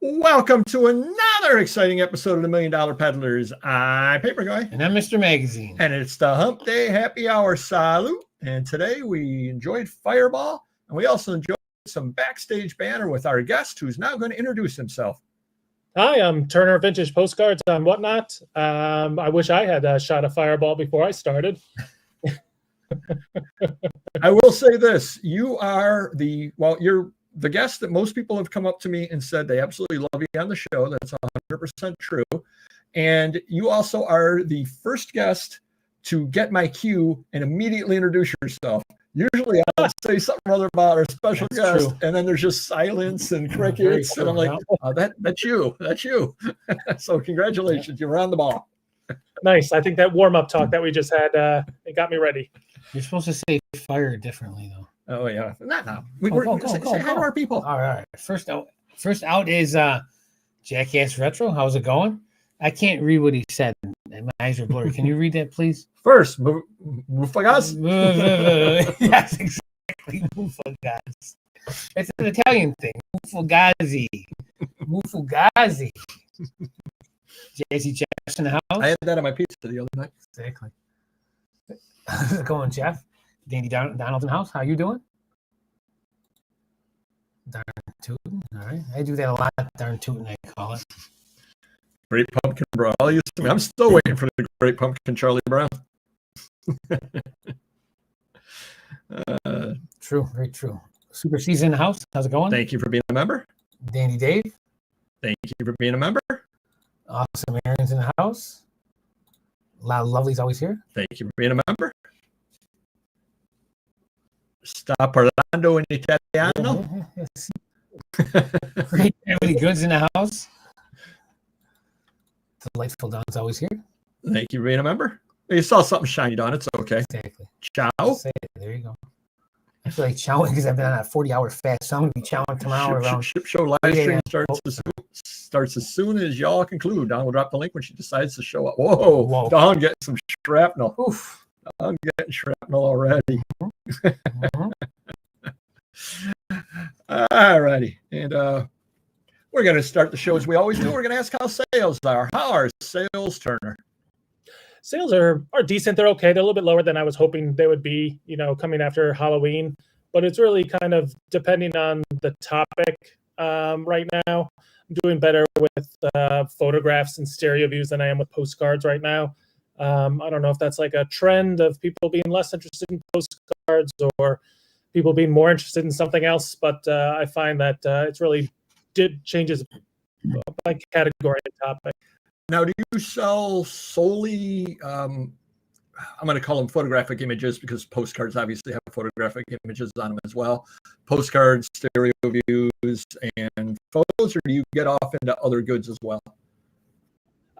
Welcome to another exciting episode of the $1 Million Peddlers. I'm Paper Guy. And I'm Mr. Magazine. And it's the Hump Day Happy Hour Salute. And today we enjoyed Fireball. And we also enjoyed some backstage banter with our guest, who's now going to introduce himself. Hi, I'm Turner Vintage Postcards on Whatnot. I wish I had a shot of Fireball before I started. I will say this. You're the guest that most people have come up to me and said they absolutely love you on the show. That's 100% true. And you also are the first guest to get my cue and immediately introduce yourself. Usually I'll say something other about our special guest, and then there's just silence and crickets. And I'm like, that's you. That's you. So congratulations. You're on the ball. Nice. I think that warm-up talk that we just had, it got me ready. You're supposed to say fire differently, though. Oh, yeah. Not now. Say hi to our people. All right. First out is Jackass Retro. How's it going? I can't read what he said. My eyes are blurry. Can you read that, please? First, Mufagas. Yes, exactly. Mufagas. It's an Italian thing. Mufagazi. Mufagazi. JC Jeff's in the house. I had that on my pizza the other night. Exactly. How's it going, Jeff? Danny Donald's in the house. How you doing? Darn tootin'. All right. I do that a lot. Darn tootin', I call it. Great Pumpkin Brown. I'm still waiting for the Great Pumpkin Charlie Brown. True. Very true. Super C's in the house. How's it going? Thank you for being a member. Danny Dave. Thank you for being a member. Awesome Aaron's in the house. A lot of lovelies always here. Thank you for being a member. Sta parlando in Italiano. Great family goods in the house. Delightful Don's always here. Thank you for being a member. You saw something shiny, Don. It's okay. Exactly. Ciao. There you go. I feel like chowing because I've been on a 40-hour fast, so I'm going to be chowing tomorrow around. Ship show live stream starts as soon as y'all conclude. Don will drop the link when she decides to show up. Whoa. Don getting some shrapnel. Oof. I'm getting shrapnel already. All righty. And we're going to start the show as we always do. We're going to ask how sales are. How are sales, Turner? Sales are decent. They're okay. They're a little bit lower than I was hoping they would be, coming after Halloween. But it's really kind of depending on the topic right now. I'm doing better with photographs and stereo views than I am with postcards right now. I don't know if that's like a trend of people being less interested in postcards or people being more interested in something else. But I find that it's really changes by category and topic. Now, do you sell solely, I'm going to call them photographic images because postcards obviously have photographic images on them as well. Postcards, stereo views, and photos, or do you get off into other goods as well?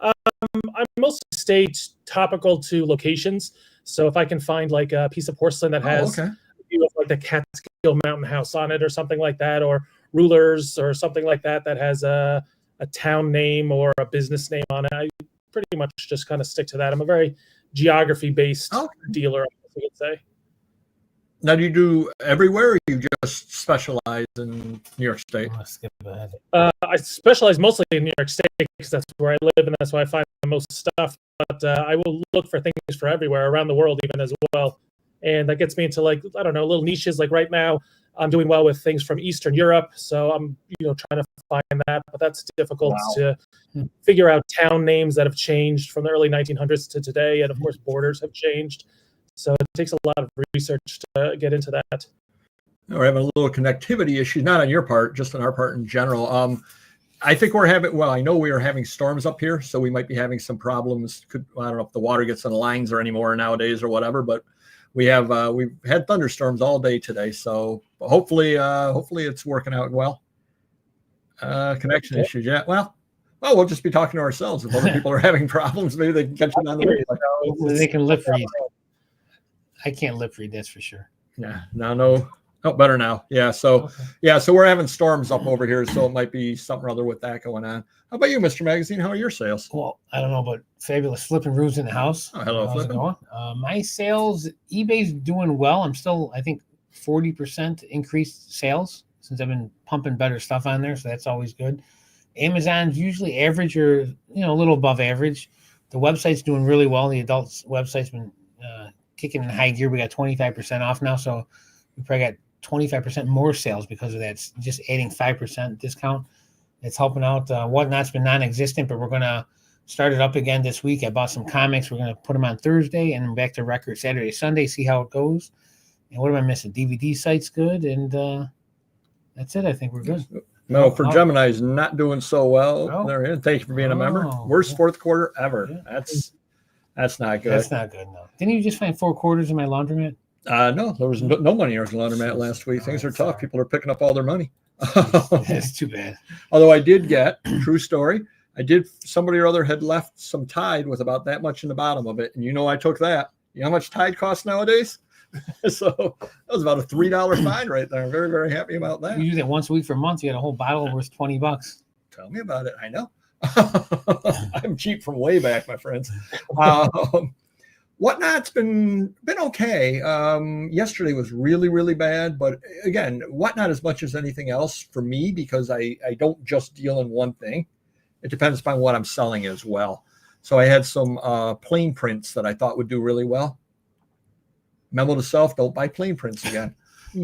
I mostly stay topical to locations. So if I can find like a piece of porcelain that has a view of like the Catskill Mountain House on it or something like that, or rulers or something like that that has a town name or a business name on it, I pretty much just kind of stick to that. I'm a very geography-based dealer, I would say. Now, do you do everywhere, or you just specialize in New York State? I specialize mostly in New York State because that's where I live and that's where I find the most stuff. But I will look for things for everywhere, around the world even as well. And that gets me into little niches. Like right now, I'm doing well with things from Eastern Europe, so I'm trying to find that, but that's difficult to figure out town names that have changed from the early 1900s to today, and of course borders have changed. So it takes a lot of research to get into that. We're having a little connectivity issue, not on your part, just on our part in general. I think I know we are having storms up here, so we might be having some problems. I don't know if the water gets on the lines or anymore nowadays or whatever, but we've had thunderstorms all day today, so hopefully it's working out well. Connection issues, yeah. Well, we'll just be talking to ourselves. If other people are having problems, maybe they can catch it on the radio. They can lip read. I can't lip read, that's for sure. Yeah, no. Oh, better now. Yeah, so we're having storms up over here, so it might be something or other with that going on. How about you, Mr. Magazine? How are your sales? Well, I don't know, but fabulous Flippin' Rudes in the house. Oh, hello, Flippin'. My sales, eBay's doing well. I'm still, I think, 40% increased sales since I've been pumping better stuff on there, so that's always good. Amazon's usually average or a little above average. The website's doing really well. The adults website's been kicking in high gear. We got 25% off now, so we probably got 25% more sales because of that. It's just adding 5% discount. It's helping out. Whatnot's been non-existent, but we're gonna start it up again this week. I bought some comics. We're gonna put them on Thursday and back to record Saturday, Sunday. See how it goes. And what am I missing? DVD site's good, and that's it. I think we're good. No, for Gemini's not doing so well. Oh. They're in. Thank you for being a member. Worst fourth quarter ever. Yeah. That's not good. That's not good. No. Didn't you just find 4 quarters in my laundromat? No, there was no money in our laundromat last week. Things are tough. People are picking up all their money. That's too bad. Although I did get, true story, somebody or other had left some Tide with about that much in the bottom of it. And I took that. You know how much Tide costs nowadays? So that was about a $3 fine right there. I'm very, very happy about that. You do that once a week for a month. You got a whole bottle worth $20. Tell me about it. I know. I'm cheap from way back, my friends. Whatnot's been okay. Yesterday was really, really bad. But again, Whatnot as much as anything else for me, because I don't just deal in one thing. It depends upon what I'm selling as well. So I had some plain prints that I thought would do really well. Memo to self, don't buy plain prints again. You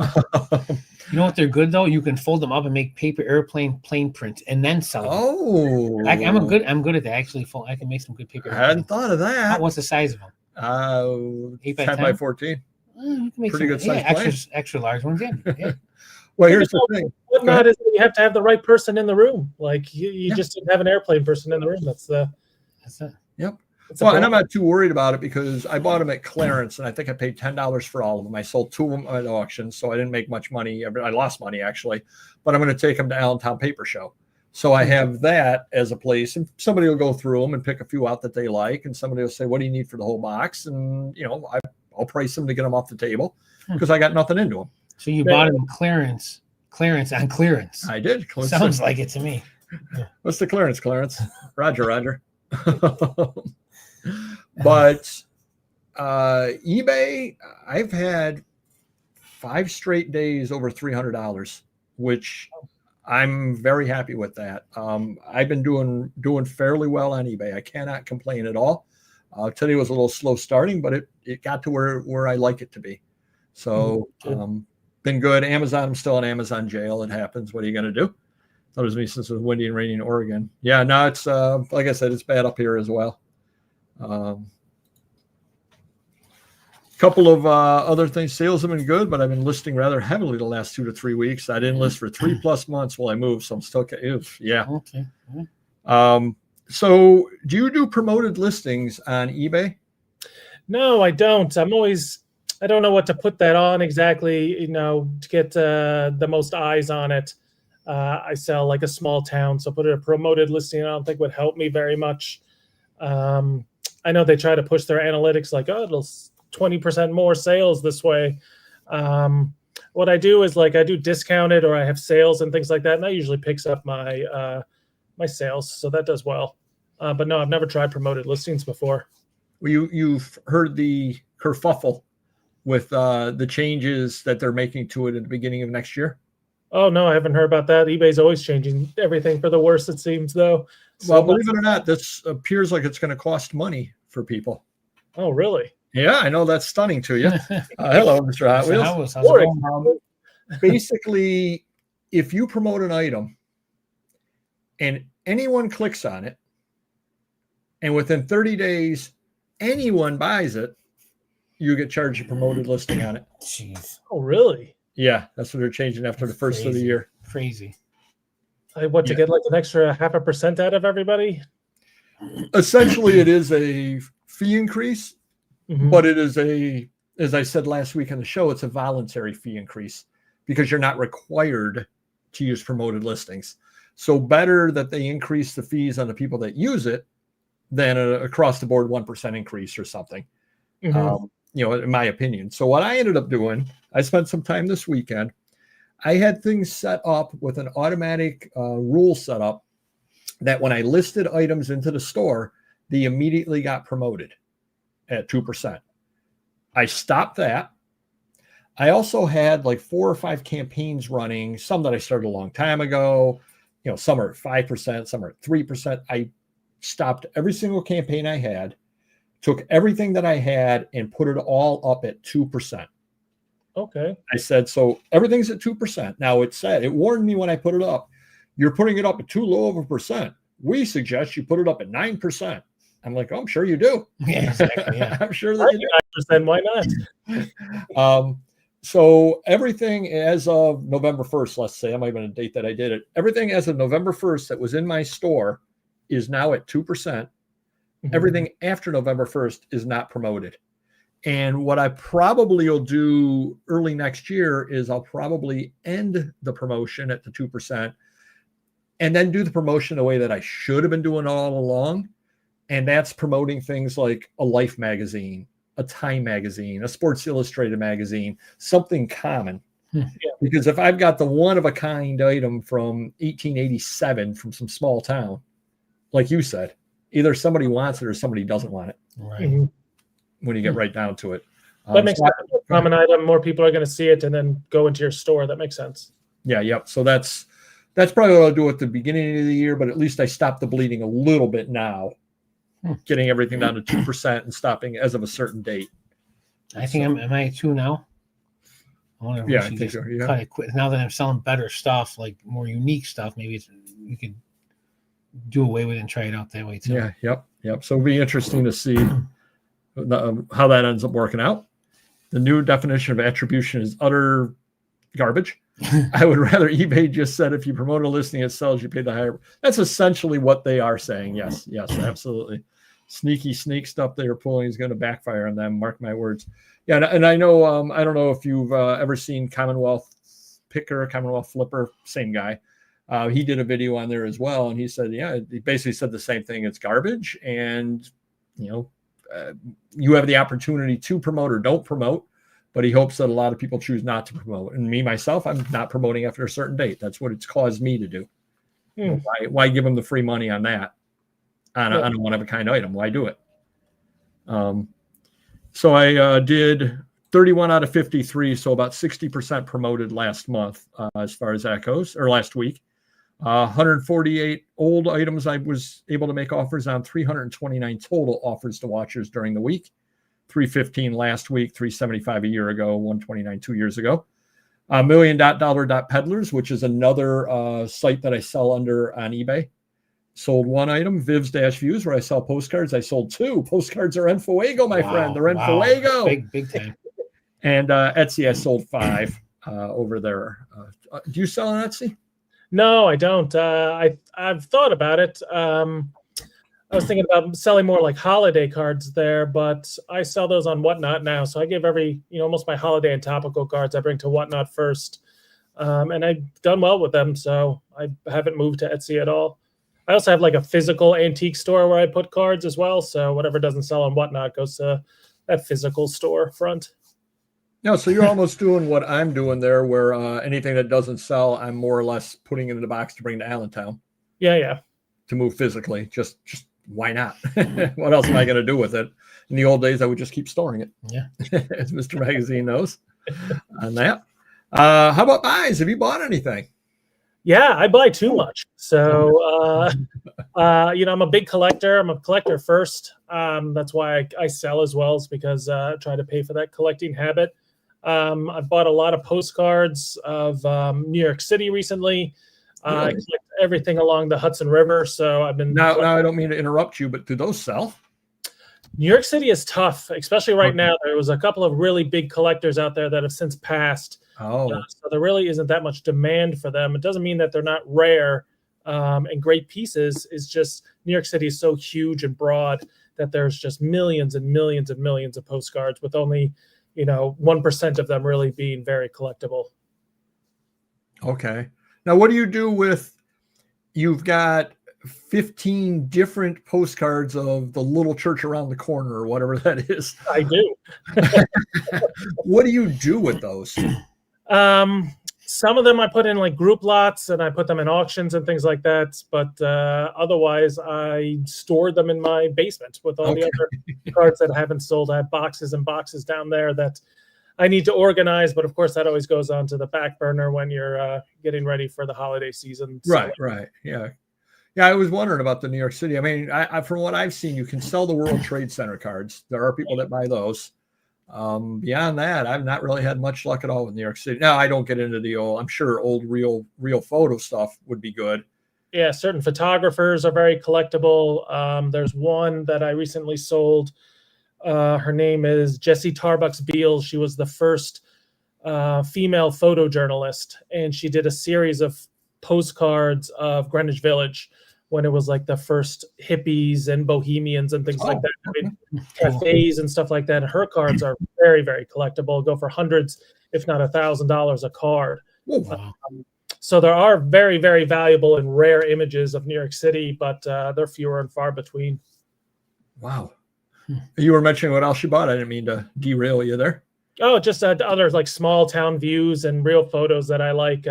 know what? They're good, though? You can fold them up and make paper airplane plain prints and then sell them. Oh. I'm good at that. Actually, I can make some good paper airplanes. I hadn't thought of that. What's the size of them? 8 by 10 by 14. You can make pretty good size. Extra large ones, yeah. Well, here's the thing. Whatnot is that you have to have the right person in the room. Like you just didn't have an airplane person in the room. That's it. Yep. Well, and I'm not too worried about it because I bought them at clearance, and I think I paid $10 for all of them. I sold 2 of them at auction, so I didn't make much money. I lost money, actually. But I'm going to take them to Allentown Paper Show. So I have that as a place, and somebody will go through them and pick a few out that they like, and somebody will say, what do you need for the whole box? And, I'll price them to get them off the table because I got nothing into them. So you bought them clearance on clearance. I did. Sounds like it to me. What's the clearance? Roger. But eBay, I've had 5 straight days over $300, which I'm very happy with that. I've been doing fairly well on eBay. I cannot complain at all. Today was a little slow starting, but it got to where I like it to be. So been good. Amazon, I'm still in Amazon jail. It happens. What are you going to do? That was me since it was windy and rainy in Oregon. Yeah, no, it's like I said, it's bad up here as well. Couple of other things. Sales have been good, but I've been listing rather heavily the last 2 to 3 weeks. I didn't list for 3+ months while I moved, so I'm still yeah. Okay. So do you do promoted listings on eBay? No, I don't. I don't know what to put that on exactly, to get the most eyes on it. I sell like a small town, so put a promoted listing I don't think would help me very much. I know they try to push their analytics like, it'll 20% more sales this way. What I do is I do discounted or I have sales and things like that, and that usually picks up my my sales, so that does well. But no, I've never tried promoted listings before. Well, you've heard the kerfuffle with the changes that they're making to it at the beginning of next year? Oh, no, I haven't heard about that. eBay's always changing everything for the worse, it seems, though. Well, believe it or not, this appears like it's going to cost money for people. Oh, really? Yeah, I know that's stunning to you. Hello, Mr. Hot Wheels. Basically, if you promote an item and anyone clicks on it, and within 30 days, anyone buys it, you get charged a promoted listing on it. Jeez. Oh, really? Yeah, that's what they're changing after the first of the year. Crazy. To get like an extra 0.5% out of everybody? Essentially, it is a fee increase, but it is as I said last week on the show, it's a voluntary fee increase because you're not required to use promoted listings. So better that they increase the fees on the people that use it than across the board 1% increase or something. In my opinion. So what I ended up doing, I spent some time this weekend. I had things set up with an automatic rule set up that when I listed items into the store, they immediately got promoted at 2%. I stopped that. I also had like 4 or 5 campaigns running, some that I started a long time ago, some are at 5%, some are at 3%. I stopped every single campaign I had, took everything that I had and put it all up at 2%. Okay. I said, so everything's at 2%. Now it warned me when I put it up, you're putting it up at too low of a percent. We suggest you put it up at 9%. I'm like, oh, I'm sure you do. Yeah, exactly. Yeah. I'm sure that you do. 9%, why not? So everything as of November 1st, let's say, I might have been a date that I did it. Everything as of November 1st that was in my store is now at 2%. Mm-hmm. Everything after November 1st is not promoted. And what I probably will do early next year is I'll probably end the promotion at the 2% and then do the promotion the way that I should have been doing all along. And that's promoting things like a Life magazine, a Time magazine, a Sports Illustrated magazine, something common. Yeah. Because if I've got the one-of-a-kind item from 1887 from some small town, like you said, either somebody wants it or somebody doesn't want it. Right. Mm-hmm. When you get right down to it. That makes sense. A common item, more people are going to see it and then go into your store. That makes sense. Yeah, yep. So that's probably what I'll do at the beginning of the year, but at least I stopped the bleeding a little bit now, getting everything down to 2% and stopping as of a certain date. I think am I at 2 now? I wonder if we should just cut it quick. Now that I'm selling better stuff, like more unique stuff, maybe you could do away with it and try it out that way too. Yeah, yep. So it'll be interesting to see how that ends up working out. The new definition of attribution is utter garbage. I would rather eBay just said if you promote a listing it sells, you pay the higher. That's essentially what they are saying. Yes, absolutely. Sneak stuff they are pulling is going to backfire on them. Mark my words. Yeah, and I know I don't know if you've ever seen Commonwealth Picker, Commonwealth Flipper, same guy. He did a video on there as well, and he said, he basically said the same thing. It's garbage, and you have the opportunity to promote or don't promote, but he hopes that a lot of people choose not to promote. And me, myself, I'm not promoting after a certain date. That's what it's caused me to do. Why give them the free money on that, on a one-of-a-kind item? Why do it? So I did 31 out of 53, so about 60% promoted last month as far as that goes, or last week. 148 old items I was able to make offers on, 329 total offers to watchers during the week, 315 last week, 375 a year ago, 129 2 years ago. $million.dollar.peddlers, which is another site that I sell under on eBay. Sold one item, Vivs-Views, where I sell postcards. I sold 2. Postcards are en fuego, my friend. They're en fuego. Big time. And Etsy, I sold 5 over there. Do you sell on Etsy? No, I don't. I've thought about it. I was thinking about selling more like holiday cards there, but I sell those on Whatnot now. So I give almost my holiday and topical cards I bring to Whatnot first. And I've done well with them. So I haven't moved to Etsy at all. I also have like a physical antique store where I put cards as well. So whatever doesn't sell on Whatnot goes to that physical store front. No, so you're almost doing what I'm doing there, where anything that doesn't sell, I'm more or less putting it in the box to bring to Allentown. Yeah. To move physically. Just why not? What else am I going to do with it? In the old days, I would just keep storing it. Yeah. As Mr. Magazine knows on that. How about buys? Have you bought anything? Yeah, I buy too much. So, I'm a big collector. I'm a collector first. That's why I sell as well, is because I try to pay for that collecting habit. I bought a lot of postcards of New York City recently. Really? I collect everything along the Hudson River. So I've been now I don't mean to interrupt you, but do those sell? New York City is tough, especially right now. There was a couple of really big collectors out there that have since passed. So there really isn't that much demand for them. It doesn't mean that they're not rare and great pieces. It's just New York City is so huge and broad that there's just millions and millions and millions of postcards with only 1% of them really being very collectible. Okay. Now, what do you do with, you've got 15 different postcards of the little church around the corner or whatever that is? I do. What do you do with those? Some of them I put in like group lots and I put them in auctions and things like that. But otherwise, I stored them in my basement with all the other cards that I haven't sold. I have boxes and boxes down there that I need to organize, but of course that always goes on to the back burner when you're getting ready for the holiday season. Right, right. Yeah. Yeah, I was wondering about the New York City. I mean, I from what I've seen, you can sell the World Trade Center cards. There are people that buy those. Beyond that, I've not really had much luck at all with New York City. Now, I don't get into the old, I'm sure old real photo stuff would be good. Yeah, certain photographers are very collectible. There's one that I recently sold. Her name is Jessie Tarbucks Beals. She was the first female photojournalist, and she did a series of postcards of Greenwich Village when it was like the first hippies and bohemians and things like that. I mean, cafes and stuff like that. Her cards are very, very collectible. Go for hundreds, if not $1,000 a card. Wow. So there are very, very valuable and rare images of New York City, but they're fewer and far between. Wow. You were mentioning what else you bought. I didn't mean to derail you there. Oh, just other like small town views and real photos that I like.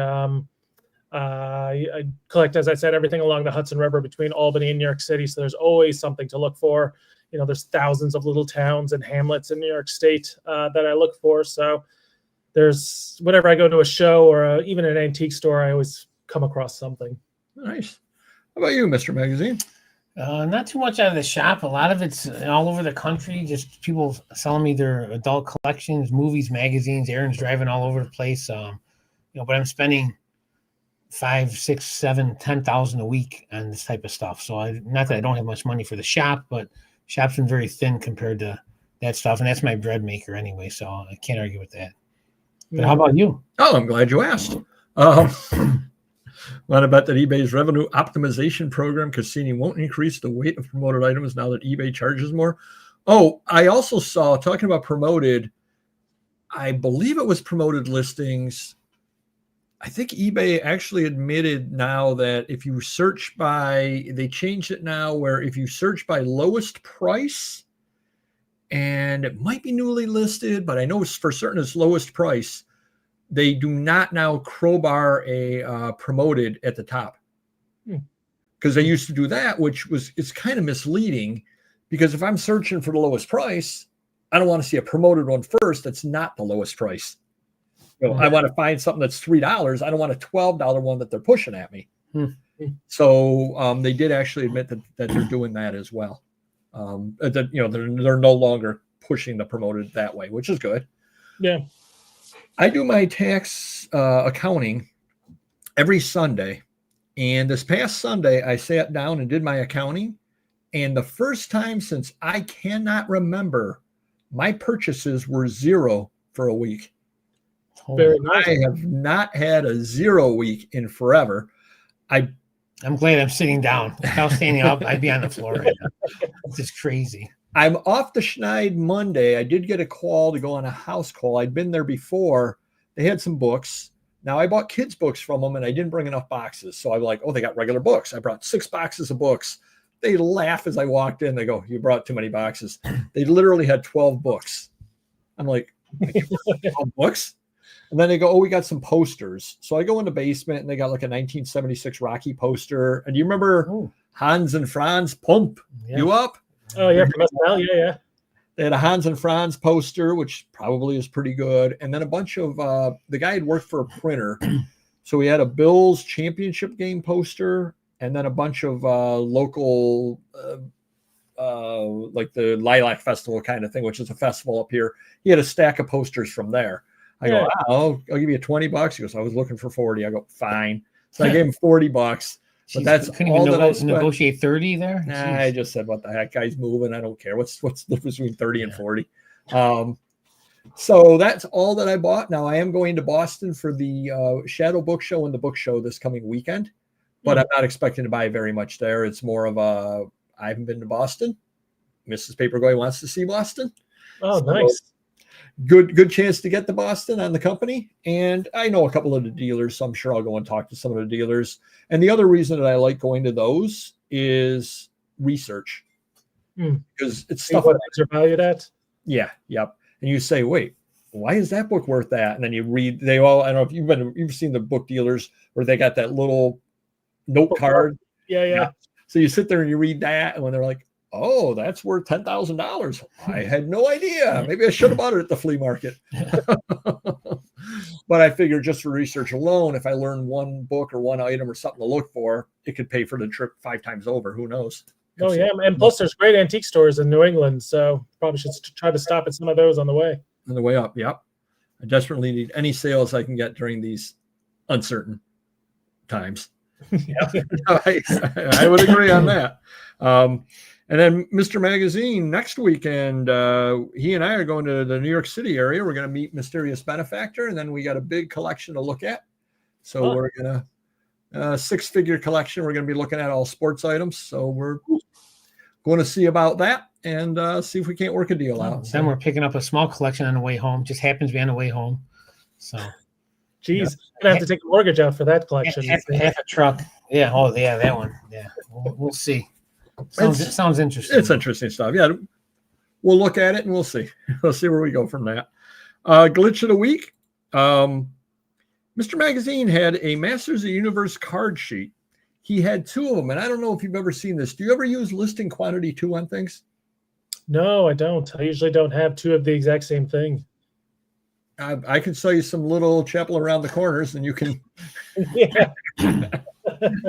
I collect, as I said, everything along the Hudson River between Albany and New York City. So there's always something to look for. You know, there's thousands of little towns and hamlets in New York State that I look for. So there's, whenever I go to a show or even an antique store, I always come across something. Nice. How about you, Mr. Magazine? Not too much out of the shop. A lot of it's all over the country. Just people selling me their adult collections, movies, magazines. Aaron's driving all over the place. But I'm spending 5, 6, 7, 10,000 a week on this type of stuff. So not that I don't have much money for the shop, but shop's been very thin compared to that stuff, and that's my bread maker anyway. So I can't argue with that. But how about you? Oh, I'm glad you asked. Want to bet that eBay's revenue optimization program, Cassini, won't increase the weight of promoted items now that eBay charges more? Oh, I also saw, talking about promoted, I believe it was promoted listings. I think eBay actually admitted now that if you search by, they changed it now where if you search by lowest price, and it might be newly listed, but I know it's for certain it's lowest price, they do not now crowbar a promoted at the top. Because they used to do that, it's kind of misleading, because if I'm searching for the lowest price, I don't want to see a promoted one first that's not the lowest price. I want to find something that's $3. I don't want a $12 one that they're pushing at me. So they did actually admit that they're doing that as well. That they're no longer pushing the promoted that way, which is good. Yeah. I do my tax accounting every Sunday. And this past Sunday, I sat down and did my accounting. And the first time since I cannot remember, my purchases were zero for a week. Very nice. I have not had a 0 week in forever. I'm glad I'm sitting down. If I was standing up, I'd be on the floor right now. It's just crazy. I'm off the Schneid Monday. I did get a call to go on a house call. I'd been there before. They had some books. Now, I bought kids' books from them, and I didn't bring enough boxes. So I'm like, oh, they got regular books. I brought 6 boxes of books. They laugh as I walked in. They go, you brought too many boxes. They literally had 12 books. I'm like, 12 books? And then they go, oh, we got some posters. So I go in the basement, and they got like a 1976 Rocky poster. And do you remember Hans and Franz Pump? Yeah. You up? Oh, yeah, from SNL. Yeah. They had a Hans and Franz poster, which probably is pretty good. And then a bunch of, the guy had worked for a printer. So we had a Bills championship game poster, and then a bunch of local, like the Lilac Festival kind of thing, which is a festival up here. He had a stack of posters from there. I go, I'll give you $20. He goes, I was looking for 40. I go, fine. So I gave him $40. But that's all that I spent. Negotiate 30 there? Nah, I just said, what the heck, guy's moving. I don't care. What's the difference between 30 and 40? So that's all that I bought. Now I am going to Boston for the Shadow Book Show and the book show this coming weekend, but I'm not expecting to buy very much there. It's more of I haven't been to Boston. Mrs. Papergoy wants to see Boston. Oh, so, nice. Good chance to get to Boston on the company. And I know a couple of the dealers, so I'm sure I'll go and talk to some of the dealers. And the other reason that I like going to those is research. Because it's stuff what things are valued at. Yeah, yep. And you say, wait, why is that book worth that? And then you read, I don't know if you've seen the book dealers where they got that little note card. Yeah. So you sit there and you read that, and when they're like, oh, that's worth $10,000. I had no idea. Maybe I should have bought it at the flea market. But I figured just for research alone, if I learn one book or one item or something to look for, it could pay for the trip 5 times over. Who knows? Oh, yeah. And plus, there's great antique stores in New England. So probably should try to stop at some of those on the way. On the way up. Yep. I desperately need any sales I can get during these uncertain times. I would agree on that. And then Mr. Magazine next weekend, he and I are going to the New York City area. We're going to meet Mysterious Benefactor, and then we got a big collection to look at. So we're going to 6-figure collection. We're going to be looking at all sports items. So we're going to see about that and see if we can't work a deal out. Then we're picking up a small collection on the way home. Just happens to be on the way home. So, geez, I'm gonna have to take a mortgage out for that collection. Half a truck. Yeah. Oh, yeah, that one. Yeah, we'll see. Sounds interesting. It's interesting stuff. Yeah, we'll look at it and we'll see. We'll see where we go from that. Glitch of the week. Mr. Magazine had a Masters of the Universe card sheet. He had 2 of them, and I don't know if you've ever seen this. Do you ever use listing quantity 2 on things? No, I don't. I usually don't have 2 of the exact same thing. I can sell you some little chapel around the corners, and you can Yeah.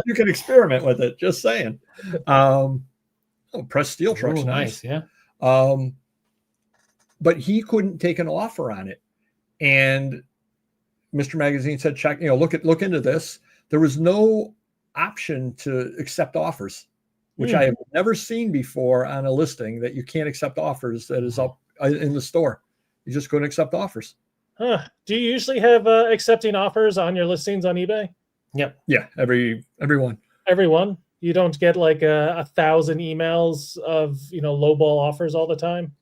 you can experiment with it. Just saying. Pressed steel truck's Ooh, nice. Yeah. But he couldn't take an offer on it, and Mr. Magazine said, "Check. Look into this." There was no option to accept offers, which I have never seen before on a listing, that you can't accept offers that is up in the store. You just couldn't accept offers. Huh. Do you usually have accepting offers on your listings on eBay? Yep. Yeah, everyone. Everyone? You don't get like 1,000 emails of lowball offers all the time?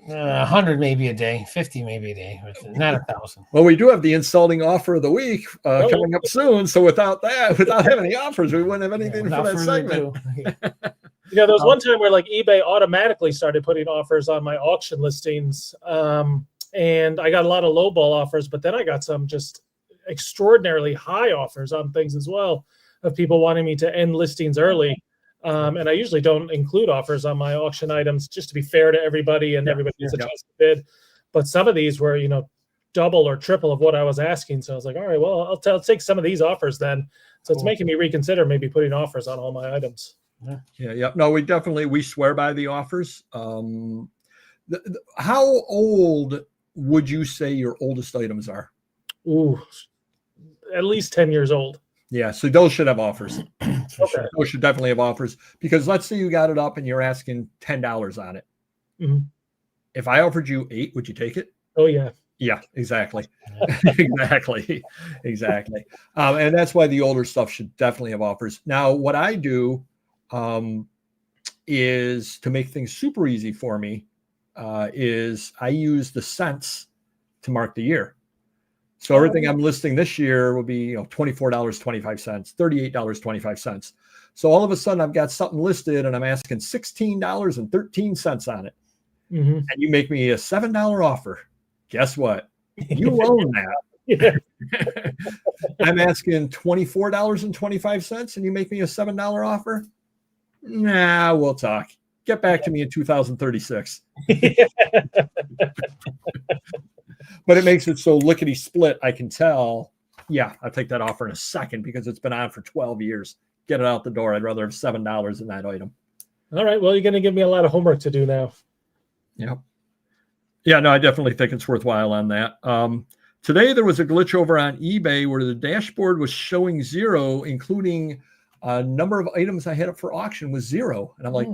100 maybe a day, 50 maybe a day, not 1,000. Well, we do have the insulting offer of the week coming up soon. So without having any offers, we wouldn't have anything for that segment. There was one time where like eBay automatically started putting offers on my auction listings. And I got a lot of lowball offers, but then I got some just extraordinarily high offers on things as well, of people wanting me to end listings early. And I usually don't include offers on my auction items, just to be fair to everybody and everybody gets a chance to bid. But some of these were, double or triple of what I was asking. So I was like, all right, well, I'll take some of these offers then. So it's making me reconsider maybe putting offers on all my items. Yeah. No, we swear by the offers. How old would you say your oldest items are? Ooh, at least 10 years old. Yeah, so those should have offers. Okay. Sure. Those should definitely have offers, because let's say you got it up and you're asking $10 on it. Mm-hmm. If I offered you 8, would you take it? Oh yeah. Yeah, exactly. Exactly. And that's why the older stuff should definitely have offers. Now, what I do is, to make things super easy for me, is I use the cents to mark the year. So everything I'm listing this year will be $24.25, $38.25. So all of a sudden I've got something listed and I'm asking $16.13 on it. Mm-hmm. And you make me a $7 offer. Guess what? You own that. I'm asking $24.25 and you make me a $7 offer. Nah, we'll talk. Get back to me in 2036. But it makes it so lickety split. I can tell, yeah, I'll take that offer in a second because it's been on for 12 years. Get it out the door. I'd rather have $7 in that item. All right. Well, you're going to give me a lot of homework to do now. Yeah. Yeah, no, I definitely think it's worthwhile on that. Today, there was a glitch over on eBay where the dashboard was showing 0, including a number of items I had up for auction was 0. And I'm like,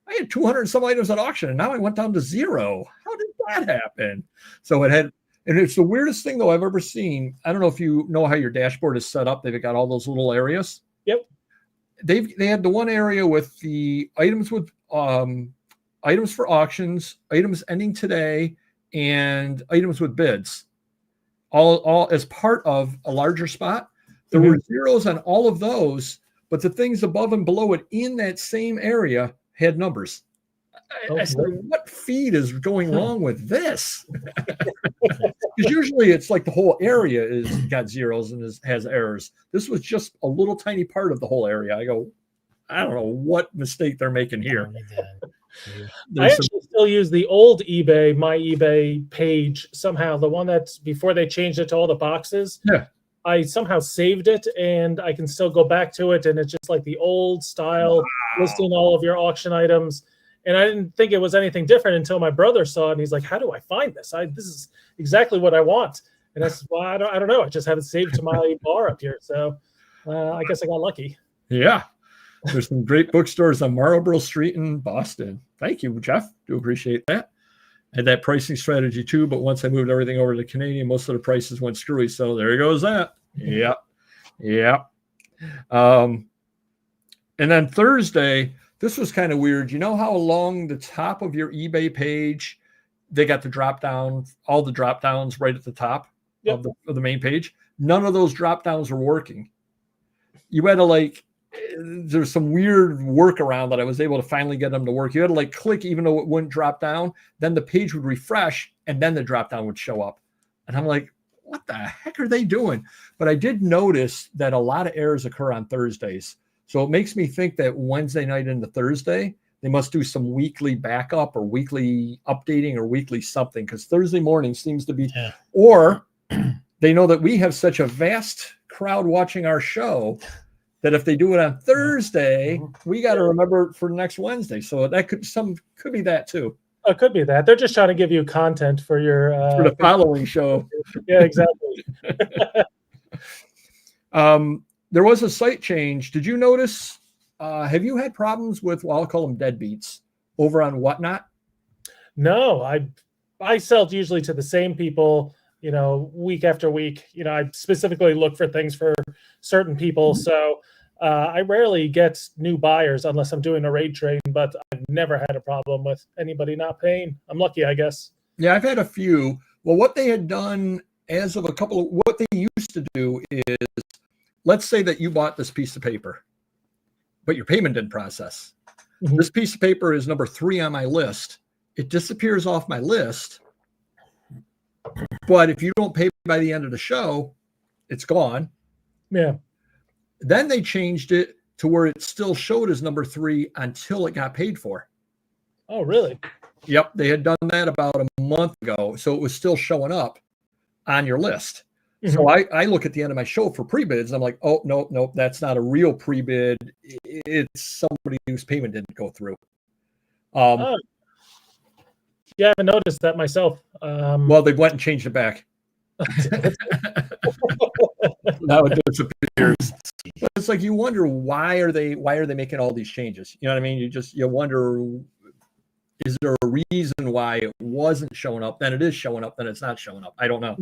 I had 200 and some items at auction, and now I went down to 0. How did that happen? So and it's the weirdest thing though I've ever seen. I don't know if you know how your dashboard is set up. They've got all those little areas. Yep. They had the one area with the items with items for auctions, items ending today, and items with bids. All as part of a larger spot. There were zeros on all of those, but the things above and below it in that same area had numbers. I said, what feed is going wrong with this? Because usually it's like the whole area is got zeros and has errors. This was just a little tiny part of the whole area. I go, I don't know what mistake they're making here. I There's some, actually still use the old eBay, my eBay page somehow. The one that's before they changed it to all the boxes. yeah. I somehow saved it and I can still go back to it. And it's just like the old style, listing all of your auction items. And I didn't think it was anything different until my brother saw it. And he's like, how do I find this? This is exactly what I want. And I said, well, I don't know. I just have it saved to my bar up here. So I guess I got lucky. Yeah. There's some great bookstores on Marlborough Street in Boston. Thank you, Jeff. Do appreciate that. I had that pricing strategy too, but once I moved everything over to Canadian, most of the prices went screwy. So there goes that. Yeah. Yeah. And then Thursday, this was kind of weird. You know how along the top of your eBay page, they got the drop down, all the drop downs right at the top of the main page? None of those drop downs were working. You had to there's some weird workaround that I was able to finally get them to work. You had to click even though it wouldn't drop down. Then the page would refresh and then the drop down would show up. And I'm like, what the heck are they doing? But I did notice that a lot of errors occur on Thursdays. So it makes me think that Wednesday night into Thursday, they must do some weekly backup or weekly updating or weekly something, because Thursday morning seems to be, or they know that we have such a vast crowd watching our show that if they do it on Thursday, we got to remember it for next Wednesday. So that could be that too. It could be that. They're just trying to give you content for your for the following show. Yeah, exactly. There was a site change. Did you notice? Have you had problems with, well, I'll call them deadbeats over on Whatnot? No, I sell usually to the same people, week after week. I specifically look for things for certain people. So I rarely get new buyers unless I'm doing a raid trade, but I've never had a problem with anybody not paying. I'm lucky, I guess. Yeah, I've had a few. Well, what they had done what they used to do is, let's say that you bought this piece of paper, but your payment didn't process. Mm-hmm. This piece of paper is number 3 on my list. It disappears off my list. But if you don't pay by the end of the show, it's gone. Yeah. Then they changed it to where it still showed as number 3 until it got paid for. Oh, really? Yep. They had done that about a month ago. So it was still showing up on your list. Mm-hmm. So I look at the end of my show for pre-bids and I'm like, oh, no, that's not a real pre-bid. It's somebody whose payment didn't go through. Yeah, I haven't noticed that myself. Well, they went and changed it back. Now it disappears. But it's like you wonder why are they making all these changes? You know what I mean? You wonder, is there a reason why it wasn't showing up? Then it is showing up. Then it's not showing up. I don't know.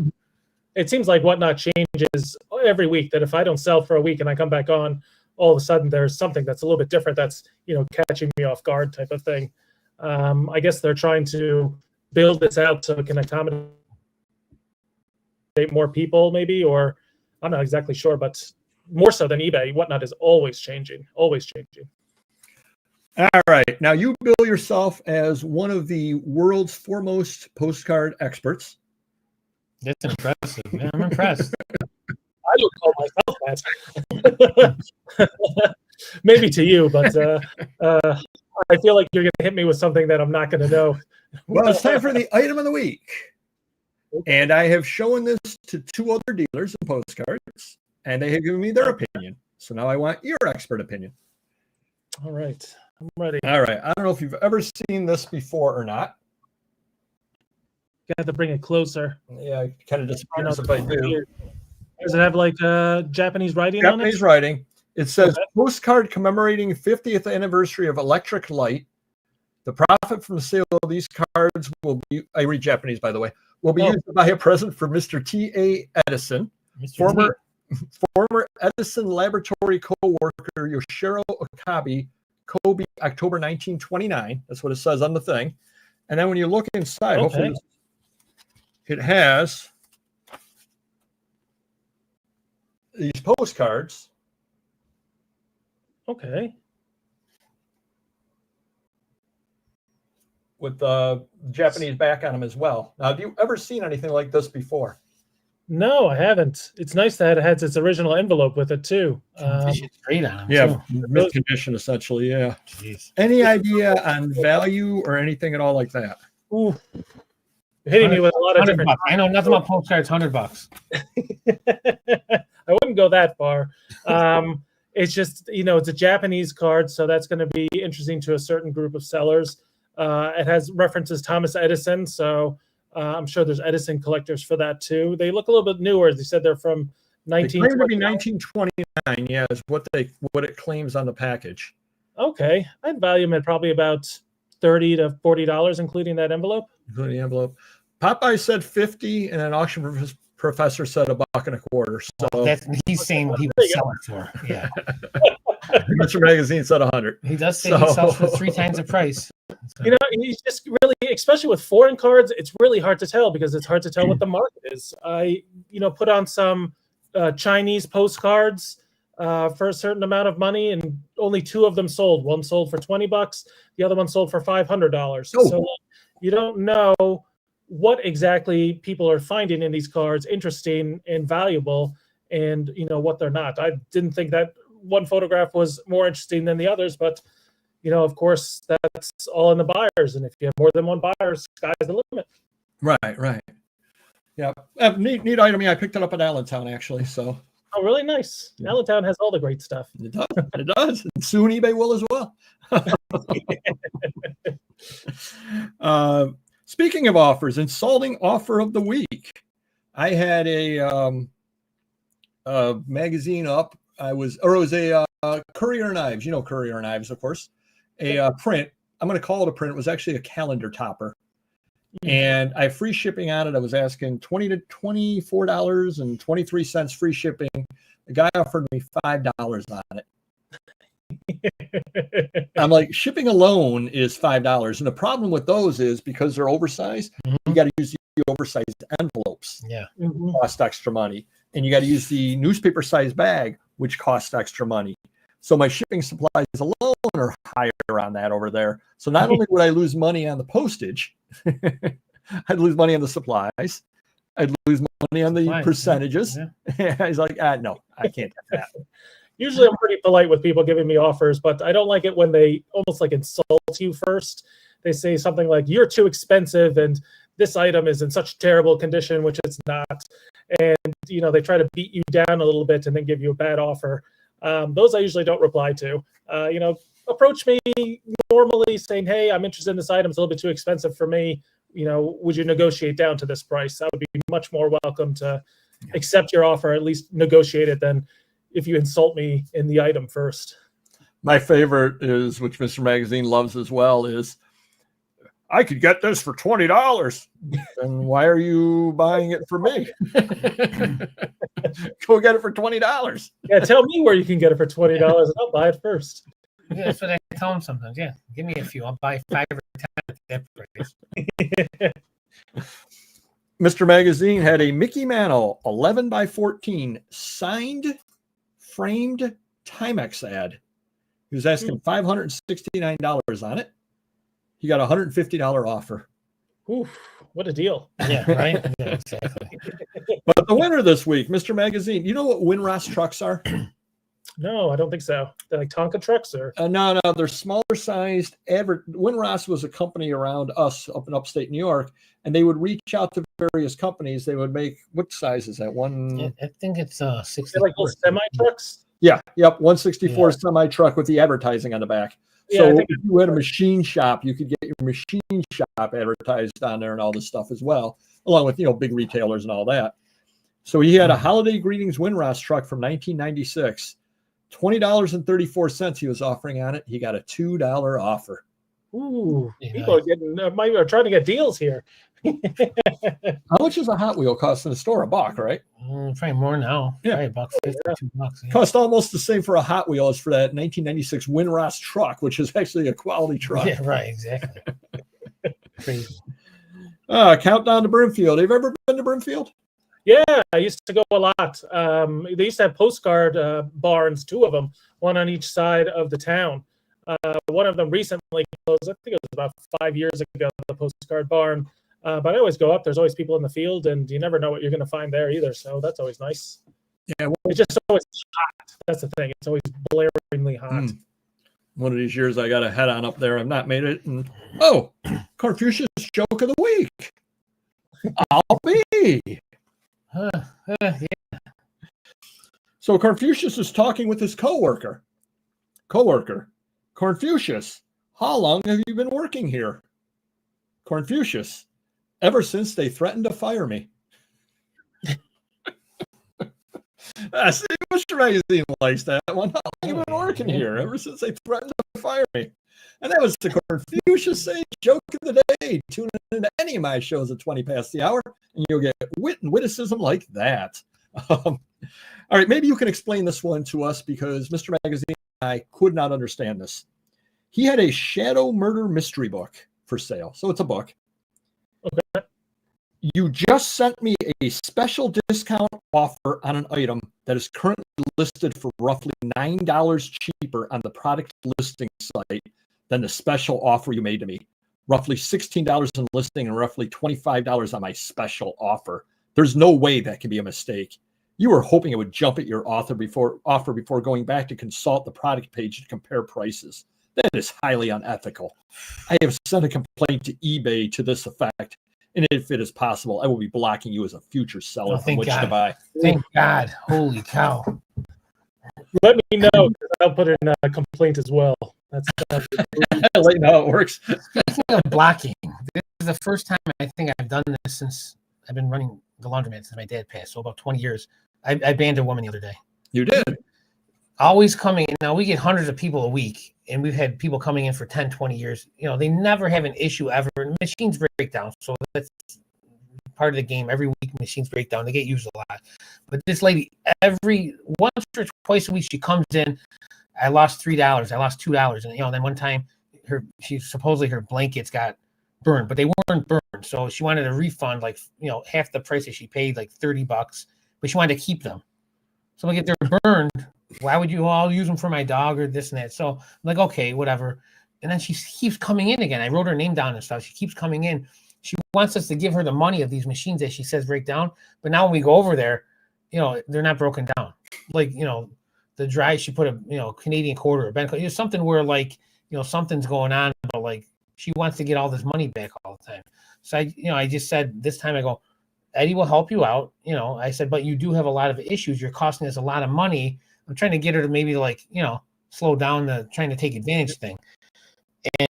It seems like Whatnot changes every week. That if I don't sell for a week and I come back on, all of a sudden there's something that's a little bit different. That's catching me off guard type of thing. I guess they're trying to build this out so it can accommodate more people, maybe, or I'm not exactly sure, but more so than eBay, Whatnot is always changing. All right. Now you bill yourself as one of the world's foremost postcard experts. That's impressive. Man, I'm impressed. I would call myself that. Maybe to you, but I feel like you're going to hit me with something that I'm not going to know. Well, it's time for the item of the week. And I have shown this to 2 other dealers in postcards, and they have given me their opinion. So now I want your expert opinion. All right. I'm ready. All right. I don't know if you've ever seen this before or not. You have to bring it closer. Yeah, it kind of disappears if I do. Does it have Japanese writing on it? Japanese writing. It says, postcard commemorating 50th anniversary of electric light. The profit from the sale of these cards will be, I read Japanese, by the way, will be used to buy a present for Mr. T.A. Edison, former Edison laboratory co-worker Yoshiro Okabe, Kobe, October 1929. That's what it says on the thing. And then when you look inside, hopefully it has these postcards. Okay. With the Japanese back on them as well. Now, have you ever seen anything like this before? No, I haven't. It's nice that it has its original envelope with it too. Condition's great on them. Yeah, too. mint condition essentially. Yeah. Jeez. Any idea on value or anything at all like that? Ooh, you're hitting me with a lot of different. $100. I know nothing about postcards. $100. I wouldn't go that far. It's just, it's a Japanese card, so that's going to be interesting to a certain group of sellers. It has references Thomas Edison, so I'm sure there's Edison collectors for that too. They look a little bit newer. They said they're from They claim to be 1929. 1929. Yeah, is what it claims on the package. Okay, I'd value them at probably about $30 to $40, including that envelope. Including the envelope. Popeye said 50, and an auction professor said $1.25. So He's saying what he would sell it for. Yeah. Mr. Magazine said 100. He does say he sells for 3 times the price. So. He's just really, especially with foreign cards, it's really hard to tell because it's hard to tell what the market is. I, put on some Chinese postcards for a certain amount of money, and only 2 of them sold. One sold for $20, the other one sold for $500. Oh. So you don't know what exactly people are finding in these cards interesting and valuable, and what they're not. I didn't think that one photograph was more interesting than the others, but of course that's all in the buyers, and if you have more than one buyer, sky's the limit. Right. Yeah, neat item. Yeah, I picked it up at Allentown actually. So. Oh, really nice. Yeah. Allentown has all the great stuff. It does. And soon eBay will as well. Speaking of offers, insulting offer of the week. I had a magazine up. It was a Courier Knives. You know Courier Knives, of course. A print. I'm going to call it a print. It was actually a calendar topper. And I have free shipping on it. I was asking $20 to $24.23 free shipping. The guy offered me $5 on it. I'm like, shipping alone is $5. And the problem with those is because they're oversized, you got to use the oversized envelopes. Yeah. Cost extra money. And you got to use the newspaper size bag, which costs extra money. So my shipping supplies alone are higher on that over there. So not only would I lose money on the postage, I'd lose money on the supplies. I'd lose money on the percentages. Yeah. He's like, no, I can't do that. Usually I'm pretty polite with people giving me offers, but I don't like it when they almost like insult you first. They say something like, you're too expensive and this item is in such terrible condition, which it's not. And, they try to beat you down a little bit and then give you a bad offer. Those I usually don't reply to. Approach me normally saying, hey, I'm interested in this item. It's a little bit too expensive for me. Would you negotiate down to this price? I would be much more welcome to accept your offer, at least negotiate it, than if you insult me in the item first. My favorite is, which Mr. Magazine loves as well, is I could get this for $20. And why are you buying it for me? Go get it for $20. Yeah, tell me where you can get it for $20 and I'll buy it first. Yeah, that's what I tell them sometimes. Yeah, give me a few. I'll buy 5 or 10 at that price. Mr. Magazine had a Mickey Mantle 11 by 14 signed, framed Timex ad. He was asking $569 on it. He got a $150 offer. Oof, what a deal. Yeah, right? Yeah, exactly. But the winner this week, Mr. Magazine, you know what Winross trucks are? No, I don't think so. They're like Tonka trucks, or no, they're smaller sized. Winross was a company around us up in upstate New York, and they would reach out to various companies. They would make, what size is that one? Yeah, I think it's 60. like those semi trucks. Yeah, 164 semi truck with the advertising on the back. So if you had a machine shop, you could get your machine shop advertised on there and all this stuff as well, along with big retailers and all that. So he had a Holiday Greetings Winross truck from 1996. $20.34 he was offering on it. He got a $2 offer. Ooh, people are trying to get deals here. How much does a Hot Wheel cost in the store? $1, right? Probably more now. Yeah, probably $1.50, $2. Yeah. Cost almost the same for a Hot Wheel as for that 1996 Winross truck, which is actually a quality truck. Yeah, right, exactly. Crazy. Countdown to Brimfield. Have you ever been to Brimfield? Yeah, I used to go a lot. They used to have postcard barns, 2 of them, one on each side of the town. One of them recently closed. I think it was about 5 years ago, the postcard barn. But I always go up. There's always people in the field, and you never know what you're going to find there either. So that's always nice. Yeah, it's just always hot. That's the thing. It's always blaringly hot. One of these years I got a head on up there. I've not made it. And Confucius joke of the week. I'll be. Yeah. So Confucius is talking with his coworker. Confucius, how long have you been working here? Confucius, ever since they threatened to fire me. See, Mr. Magazine likes that one. How long have you been working here? Ever since they threatened to fire me. And that was the Confucius Say joke of the day. Tune into any of my shows at 20 past the hour, and you'll get wit and witticism like that. All right, maybe you can explain this one to us, because Mr. Magazine and I could not understand this. He had a shadow murder mystery book for sale. So it's a book. Okay. You just sent me a special discount offer on an item that is currently listed for roughly $9 cheaper on the product listing site than the special offer you made to me. Roughly $16 in listing and roughly $25 on my special offer. There's no way that can be a mistake. You were hoping it would jump at your offer before going back to consult the product page to compare prices. That is highly unethical. I have sent a complaint to eBay to this effect, and if it is possible, I will be blocking you as a future seller from which to buy. Thank God. Holy cow. Let me know, because I'll put in a complaint as well. That's Let you know how it works. Speaking of blocking, this is the first time I think I've done this since I've been running the laundromat since my dad passed, so about 20 years. I banned a woman the other day. You did? Always coming in. Now, we get hundreds of people a week, and we've had people coming in for 10, 20 years. You know, they never have an issue ever. Machines break down, so that's part of the game. Every week, machines break down. They get used a lot. But this lady, every once or twice a week, she comes in. I lost $3. I lost $2. And, then one time, supposedly her blankets got burned, but they weren't burned. So she wanted a refund, half the price that she paid, like $30, but she wanted to keep them. So if they're burned, why would you all use them for my dog or this and that? So I'm like, okay, whatever. And then she keeps coming in again. I wrote her name down and stuff. She keeps coming in. She wants us to give her the money of these machines that she says break down. But now when we go over there, they're not broken down. The dry, she put a, Canadian quarter or bank, something where something's going on, but she wants to get all this money back all the time. So I just said this time, I go, Eddie will help you out. I said, but you do have a lot of issues. You're costing us a lot of money. I'm trying to get her to maybe slow down the trying to take advantage thing.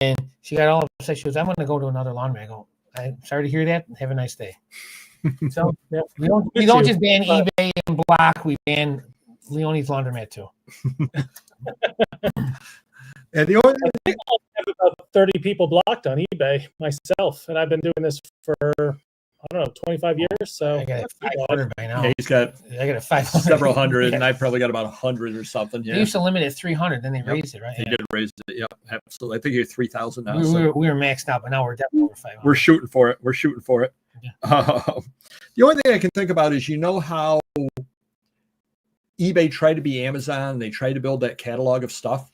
And she got all upset. She goes, I'm going to go to another laundry. I go, I'm sorry to hear that. Have a nice day. So we don't just ban eBay and block. We ban Leone's laundromat too. And the only I think I have about 30 people blocked on eBay myself, and I've been doing this for 25 years. So I got 500 by now. Yeah, he's got I got 500. several hundred, and I probably got about 100 or something. Yeah, They used to limit it 300, then they raised it, right? They did raise it. Yep, absolutely. I think you're 3,000 now. We were maxed out, but now we're definitely over 500. We're shooting for it. Yeah. The only thing I can think about is, how eBay tried to be Amazon. They tried to build that catalog of stuff.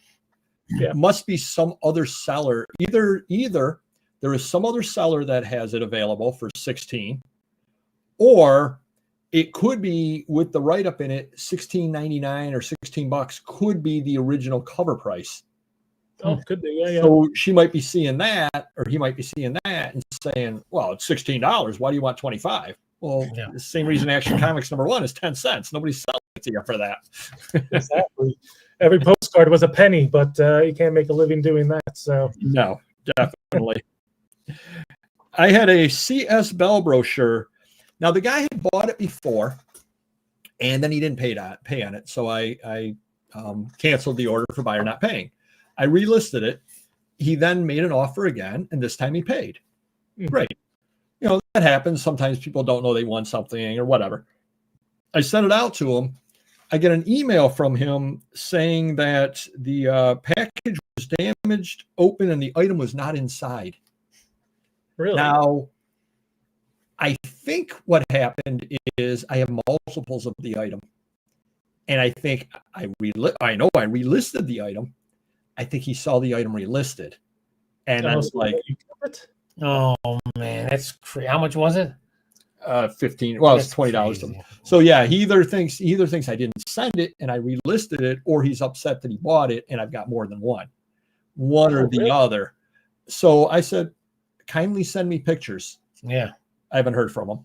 Yeah. Must be some other seller. Either there is some other seller that has it available for 16, or it could be with the write-up in it, $16.99 or $16 could be the original cover price. Oh, could be. Yeah. So she might be seeing that, or he might be seeing that and saying, well, it's $16. Why do you want 25? Well, the same reason Action Comics #1 is 10 cents. Nobody's selling it to you for that. Exactly. Every postcard was a penny, but you can't make a living doing that. So no, definitely. I had a CS Bell brochure. Now the guy had bought it before, and then he didn't pay on it. So I canceled the order for buyer not paying. I relisted it. He then made an offer again, and this time he paid. Great. That happens. Sometimes people don't know they won something or whatever. I sent it out to him. I get an email from him saying that the package was damaged, open, and the item was not inside. Really? Now, I think what happened is I have multiples of the item. And I think I relisted the item. I think he saw the item relisted. And I was like, Oh man, that's crazy. How much was it? 15. Well, it's That's $20. crazy. So yeah, he either thinks I didn't send it and I relisted it, or he's upset that he bought it and I've got more than one or the really? other. So I said, kindly send me pictures. Yeah. I haven't heard from him.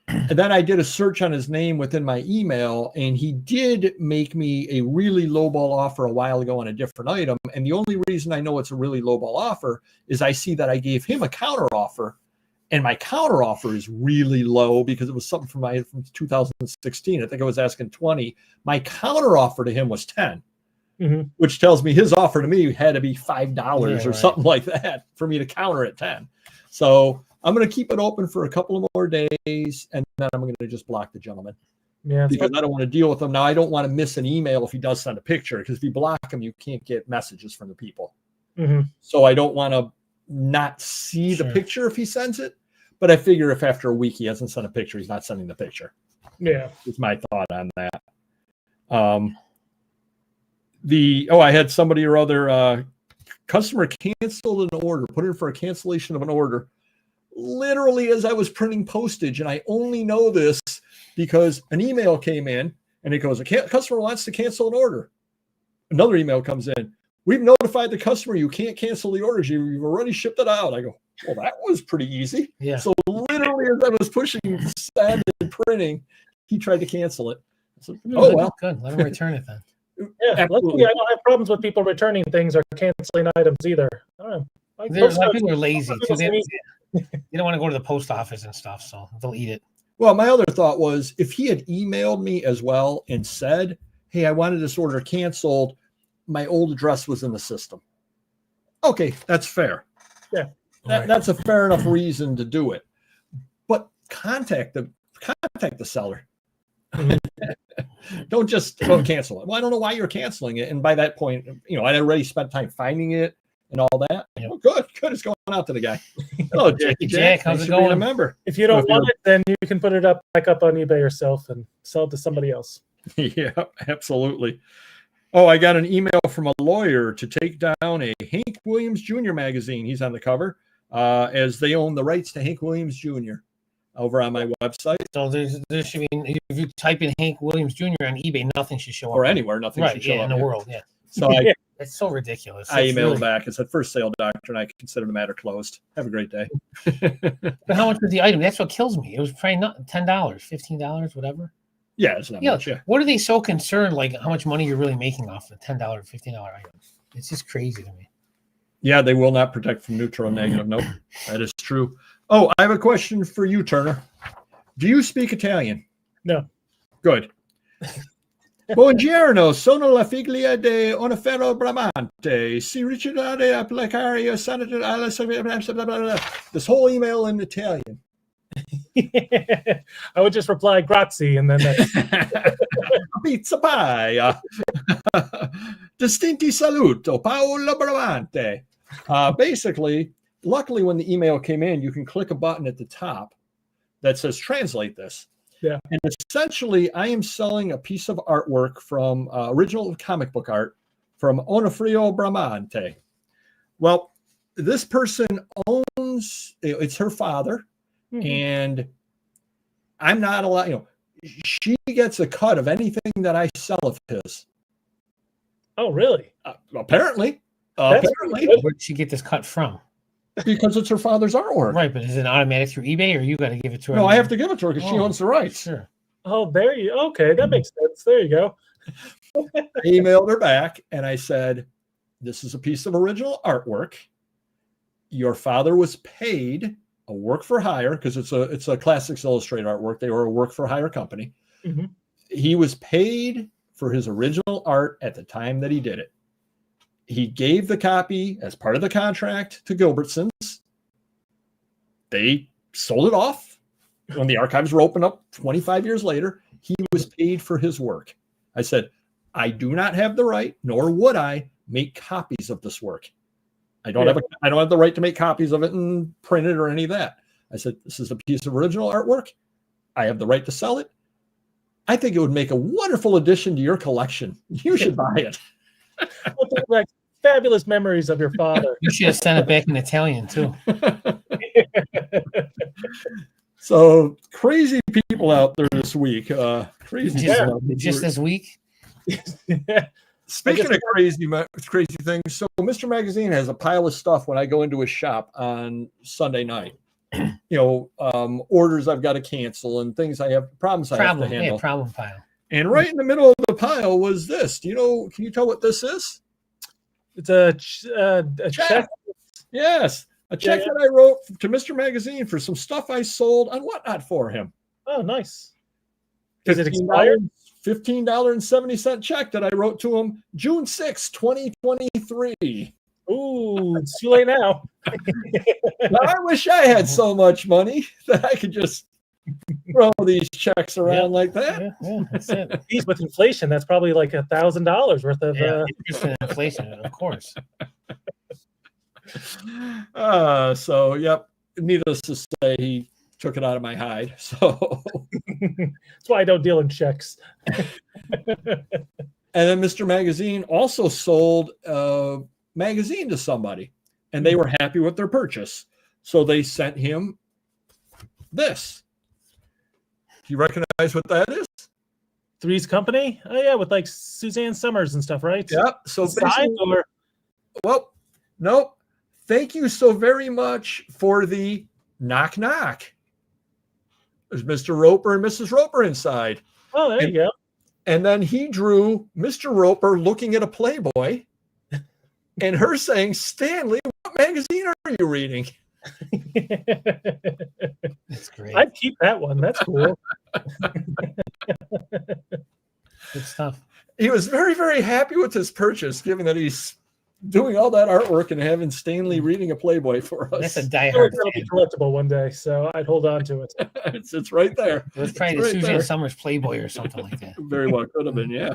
And then I did a search on his name within my email, and he did make me a really lowball offer a while ago on a different item. And the only reason I know it's a really lowball offer is I see that I gave him a counter offer, and my counter offer is really low because it was something from 2016. I think I was asking 20. My counter offer to him was 10, which tells me his offer to me had to be $5 or something like that for me to counter at 10. So I'm going to keep it open for a couple of more days, and then I'm going to just block the gentleman. Yeah, because I don't want to deal with him. Now, I don't want to miss an email if he does send a picture, because if you block him, you can't get messages from the people. So I don't want to not see the picture if he sends it. But I figure if after a week he hasn't sent a picture, he's not sending the picture. Yeah. Is my thought on that. I had somebody or other customer canceled an order, put in for a cancellation of an order, literally as I was printing postage. And I only know this because an email came in and it goes, a customer wants to cancel an order. Another email comes in. We've notified the customer you can't cancel the orders. You've already shipped it out. I go, well, that was pretty easy. Yeah. So literally as I was pushing send and printing, he tried to cancel it. So, oh, well. Good. Let him return it then. Yeah, luckily I don't have problems with people returning things or canceling items either. There's a lot of people are lazy too. They don't want to go to the post office and stuff, so they'll eat it. Well, my other thought was if he had emailed me as well and said, hey, I wanted this order canceled, my old address was in the system. Okay, that's fair. Yeah. That's a fair enough reason to do it. But contact the seller. Don't just cancel it. Well, I don't know why you're canceling it. And by that point, I'd already spent time finding it and all that. Oh, good. It's going out to the guy. Hello, Jackie Jack. How's it going? Remember, if you don't want it, then you can put it back up on eBay yourself and sell it to somebody else. Yeah, absolutely. Oh, I got an email from a lawyer to take down a Hank Williams Jr. magazine. He's on the cover, as they own the rights to Hank Williams Jr. over on my website. So there should be, if you type in Hank Williams Jr. on eBay, nothing should show up. Or anywhere, nothing should show up. In the world, yeah. So it's so ridiculous. I emailed back. It said, first sale, doctor, and I consider the matter closed. Have a great day. But how much was the item? That's what kills me. It was probably not $10, $15, whatever. Yeah, it's not much. Yeah. What are they so concerned, like how much money you're really making off the $10, $15 item? It's just crazy to me. Yeah, they will not protect from neutral and negative. Nope, that is true. Oh, I have a question for you, Turner. Do you speak Italian? No. Good. Buongiorno, sono la figlia de un ferro bramante. Si ricorda di applicare il sanitario alla... This whole email in Italian. I would just reply grazie and then that's pizza pie. Distinti saluto, Paolo Bramante. Basically, luckily when the email came in, you can click a button at the top that says translate this. Yeah. And essentially, I am selling a piece of artwork from original comic book art from Onofrio Bramante. Well, this person owns, it's her father, and I'm not allowed, she gets a cut of anything that I sell of his. Oh, really? Apparently. Where'd she get this cut from? Because it's her father's artwork. Right, but is it automatic through eBay, or you got to give it to her? No, I have to give it to her because she owns the rights. Sure. Oh, okay, that makes sense. There you go. I emailed her back and I said, this is a piece of original artwork. Your father was paid a work for hire, because it's a Classics Illustrated artwork. They were a work for hire company. He was paid for his original art at the time that he did it. He gave the copy as part of the contract to Gilbertsons. They sold it off. When the archives were opened up 25 years later, he was paid for his work. I said, I do not have the right, nor would I, make copies of this work. I don't have the right to make copies of it and print it or any of that. I said, this is a piece of original artwork. I have the right to sell it. I think it would make a wonderful addition to your collection. You should buy it. Like fabulous memories of your father. You should have sent it back in Italian too. So crazy people out there this week. Crazy. Just this week. Speaking of crazy things, so Mr. Magazine has a pile of stuff when I go into his shop on Sunday night. Orders I've got to cancel and things I have problems I have to handle. Yeah, problem pile. And right in the middle of the pile was this. Can you tell what this is? It's a check. Yes, a check that I wrote to Mr. Magazine for some stuff I sold on Whatnot for him. Oh, nice. Is it expired? $15.70 check that I wrote to him June 6, 2023. Ooh, it's too late now. Now, I wish I had so much money that I could just throw these checks around like that. Yeah, that's it. Geez, with inflation, that's probably like $1,000 worth of inflation, of course. So, yep. Needless to say, he took it out of my hide. So that's why I don't deal in checks. And then Mr. Magazine also sold a magazine to somebody, and they were happy with their purchase. So they sent him this. Do you recognize what that is? Three's Company? Oh, yeah, with like Suzanne Summers and stuff, right? Yep. So well, nope. Thank you so very much for the knock knock. There's Mr. Roper and Mrs. Roper inside. Oh, there you go. And then he drew Mr. Roper looking at a Playboy and her saying, Stanley, what magazine are you reading? That's great. I'd keep that one. That's cool. Good stuff. He was very, very happy with his purchase, given that he's doing all that artwork and having Stanley reading a Playboy for us. That's a diehard. It'll be collectible one day, so I'd hold on to it. It's right there. It was probably the Suzanne Summers Playboy or something like that. Very well could have been, yeah.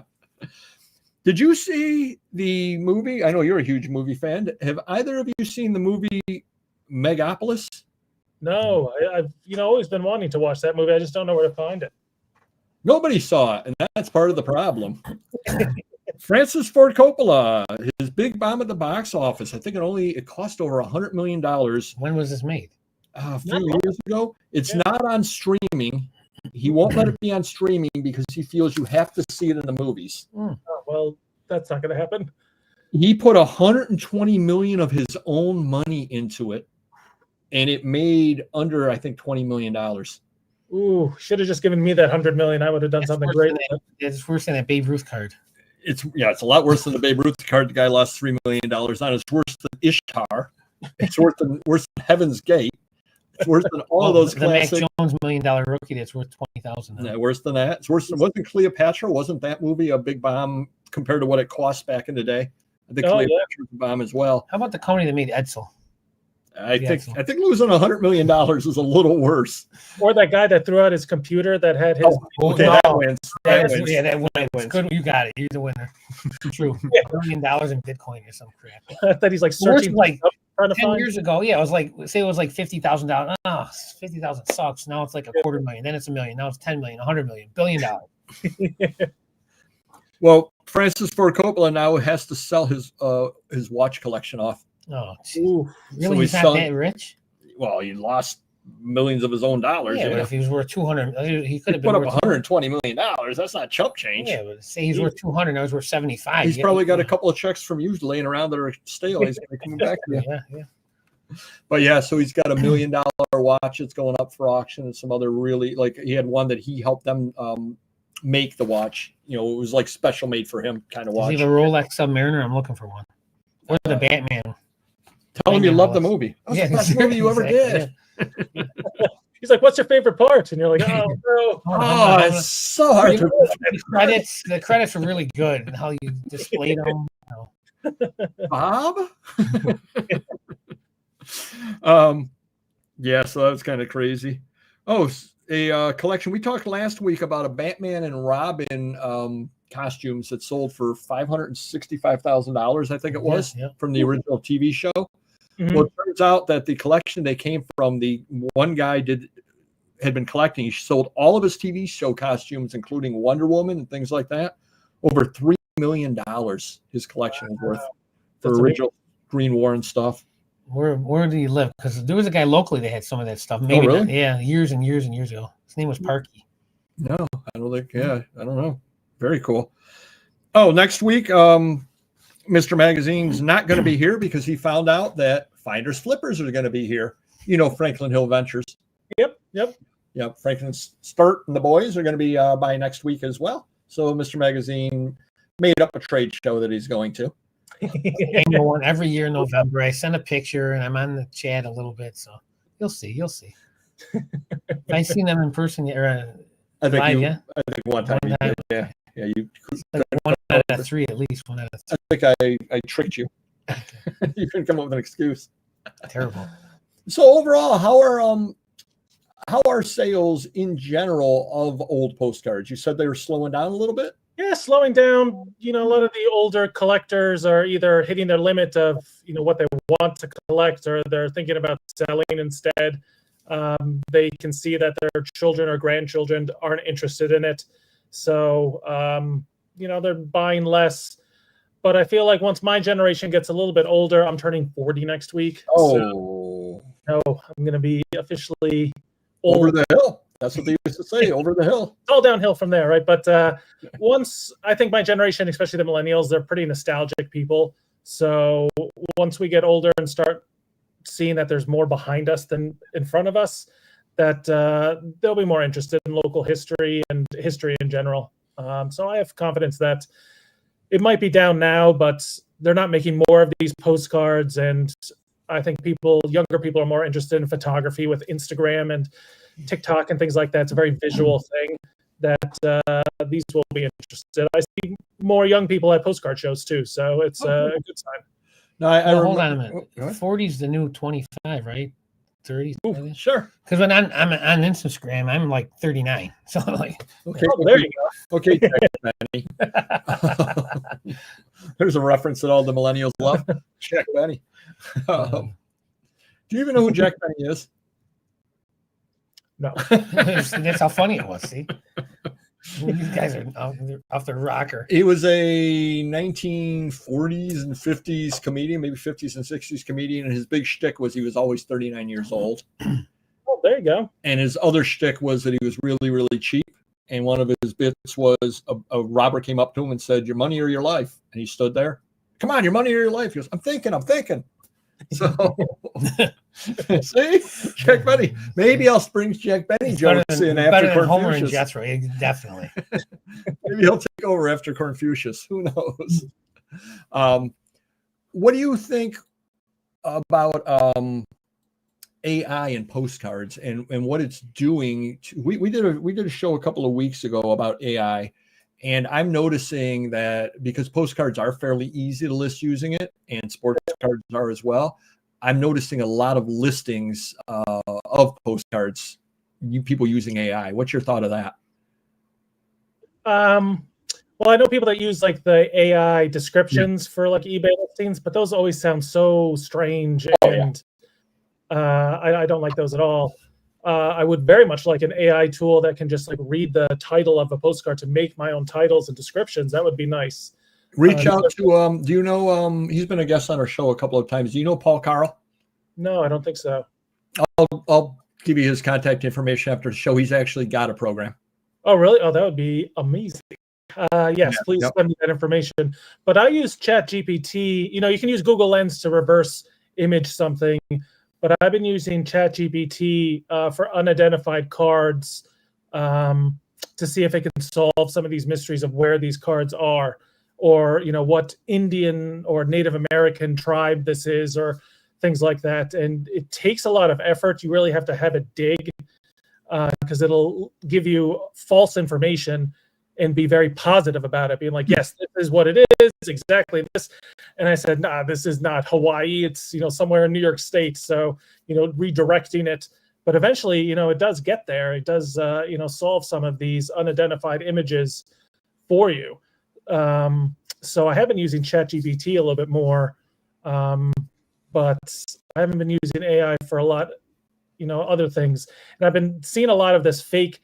Did you see the movie? I know you're a huge movie fan. Have either of you seen the movie Megapolis? No, I've always been wanting to watch that movie. I just don't know where to find it. Nobody saw it, and that's part of the problem. Francis Ford Coppola, his big bomb at the box office. I think it cost over $100 million. When was this made? A few years ago. It's not on streaming. He won't let it be on streaming because he feels you have to see it in the movies. Oh, well, that's not going to happen. He put $120 million of his own money into it, and it made under, I think, $20 million. Ooh, should have just given me that $100 million. I would have done something great. It's worse than that Babe Ruth card. It's a lot worse than the Babe Ruth card the guy lost $3 million on. It's worse than Ishtar. It's worse than Heaven's Gate. It's worse than all of those classic. The Mac Jones $1 Million Rookie that's worth $20,000. Yeah, worse than that. It's worse than wasn't Cleopatra? Wasn't that movie a big bomb compared to what it cost back in the day? I think Cleopatra was a bomb as well. How about the company that made Edsel? I think losing $100 million is a little worse. Or that guy that threw out his computer that had his. That wins. That wins. Good, you got it. You're the winner. True. $1 million in Bitcoin or some crap. I thought he's like searching. Like 10 years ago, it was like $50,000. Oh, 50,000 sucks. Now it's like $250,000. Then it's $1 million. Now it's 10 million, 100 million, $1 billion. Well, Francis Ford Coppola now has to sell his watch collection off. Oh, ooh. Really? He's not that rich? Well, he lost millions of his own dollars. Yeah, but if he was worth 200, he could have put up $120 million. That's not chump change. Yeah, but say he's worth 200, now he's worth 75. He's probably got a couple of checks from you laying around that are stale. He's going to come back to you. Yeah. But yeah, so he's got $1 million watch that's going up for auction, and some other really, like, he had one that he helped them make the watch. It was like special made for him kind of watch. Is he the Rolex Submariner? I'm looking for one. Or the Batman. Tell him you love the movie. That's the best movie you ever did. He's like, "What's your favorite part?" And you're like, "Oh, bro." Oh, it's so hard. The credits are really good, and how you displayed them. Bob. Yeah, so that's kind of crazy. Oh, a collection. We talked last week about a Batman and Robin costumes that sold for $565,000, I think it was, from the original TV show. Mm-hmm. Well, it turns out that the collection they came from, the one guy had been collecting. He sold all of his TV show costumes, including Wonder Woman and things like that. Over $3 million his collection was worth for original Green Warren stuff. Where do you live? Because there was a guy locally that had some of that stuff. Maybe really? not, yeah, years and years and years ago. His name was Parky. No, I don't think. Yeah, I don't know. Very cool. Oh, next week, Mr. Magazine's not going to be here because he found out that Finders Flippers are going to be here. You know, Franklin Hill Ventures. Yep. Franklin Sturt and the boys are going to be by next week as well. So Mr. Magazine made up a trade show that he's going to. Annual one every year in November. I send a picture and I'm on the chat a little bit, so you'll see. I've seen them in person. I think live, I think one time. Yeah. You. Like one out of three, at least one out of three. I think I tricked you. You couldn't come up with an excuse. Terrible. So overall, how are sales in general of old postcards? You said they were slowing down a little bit. Yeah, slowing down. A lot of the older collectors are either hitting their limit of what they want to collect, or they're thinking about selling instead. They can see that their children or grandchildren aren't interested in it, so they're buying less. But I feel like once my generation gets a little bit older, I'm turning 40 next week. Oh, so, I'm going to be officially old. Over the hill. That's what they used to say, over the hill. It's all downhill from there, right? But once, I think my generation, especially the millennials, they're pretty nostalgic people. So once we get older and start seeing that there's more behind us than in front of us, that they'll be more interested in local history and history in general. So I have confidence that it might be down now, but they're not making more of these postcards. And I think younger people are more interested in photography with Instagram and TikTok and things like that. It's a very visual thing that these will be interested. I see more young people at postcard shows too, so it's a good sign. No, hold on a minute. 40 is the new 25, right? 30. Sure. Because when I'm on Instagram, I'm like 39. So I'm like, okay, there you go. Okay, Jack Benny. There's a reference that all the millennials love. Jack Benny. Do you even know who Jack Benny is? No. That's how funny it was. See, these guys are off their rocker. He was a 1940s and 50s comedian, maybe 50s and 60s comedian, and his big shtick was he was always 39 years old. Oh, there you go. And his other shtick was that he was really, really cheap. And one of his bits was a robber came up to him and said, "Your money or your life?" And he stood there. "Come on, your money or your life?" He goes, I'm thinking. So, see, Jack Benny. Maybe I'll bring Jack Benny jokes in after Corn Homer and Fuchsius. Jethro, definitely. Maybe he'll take over after Corn Fuchsius. Who knows? What do you think about AI and postcards and what it's doing? We did a show a couple of weeks ago about AI. And I'm noticing that because postcards are fairly easy to list using it, and sports cards are as well, I'm noticing a lot of listings of postcards, people using AI. What's your thought of that? Well, I know people that use like the AI descriptions for like eBay listings, but those always sound so strange, and I don't like those at all. I would very much like an AI tool that can just like read the title of a postcard to make my own titles and descriptions. That would be nice. Reach out to, do you know, he's been a guest on our show a couple of times. Do you know Paul Carl? No, I don't think so. I'll give you his contact information after the show. He's actually got a program. Oh, really? Oh, that would be amazing. Yes, please send me that information. But I use ChatGPT. You can use Google Lens to reverse image something. But I've been using ChatGPT for unidentified cards to see if it can solve some of these mysteries of where these cards are, or what Indian or Native American tribe this is, or things like that. And it takes a lot of effort. You really have to have it dig because it'll give you false information and be very positive about it, being like, yes, this is what it is, exactly this. And I said, nah, this is not Hawaii. It's, somewhere in New York State. So, redirecting it. But eventually, it does get there. It does, solve some of these unidentified images for you. So I have been using ChatGPT a little bit more, but I haven't been using AI for a lot, other things. And I've been seeing a lot of this fake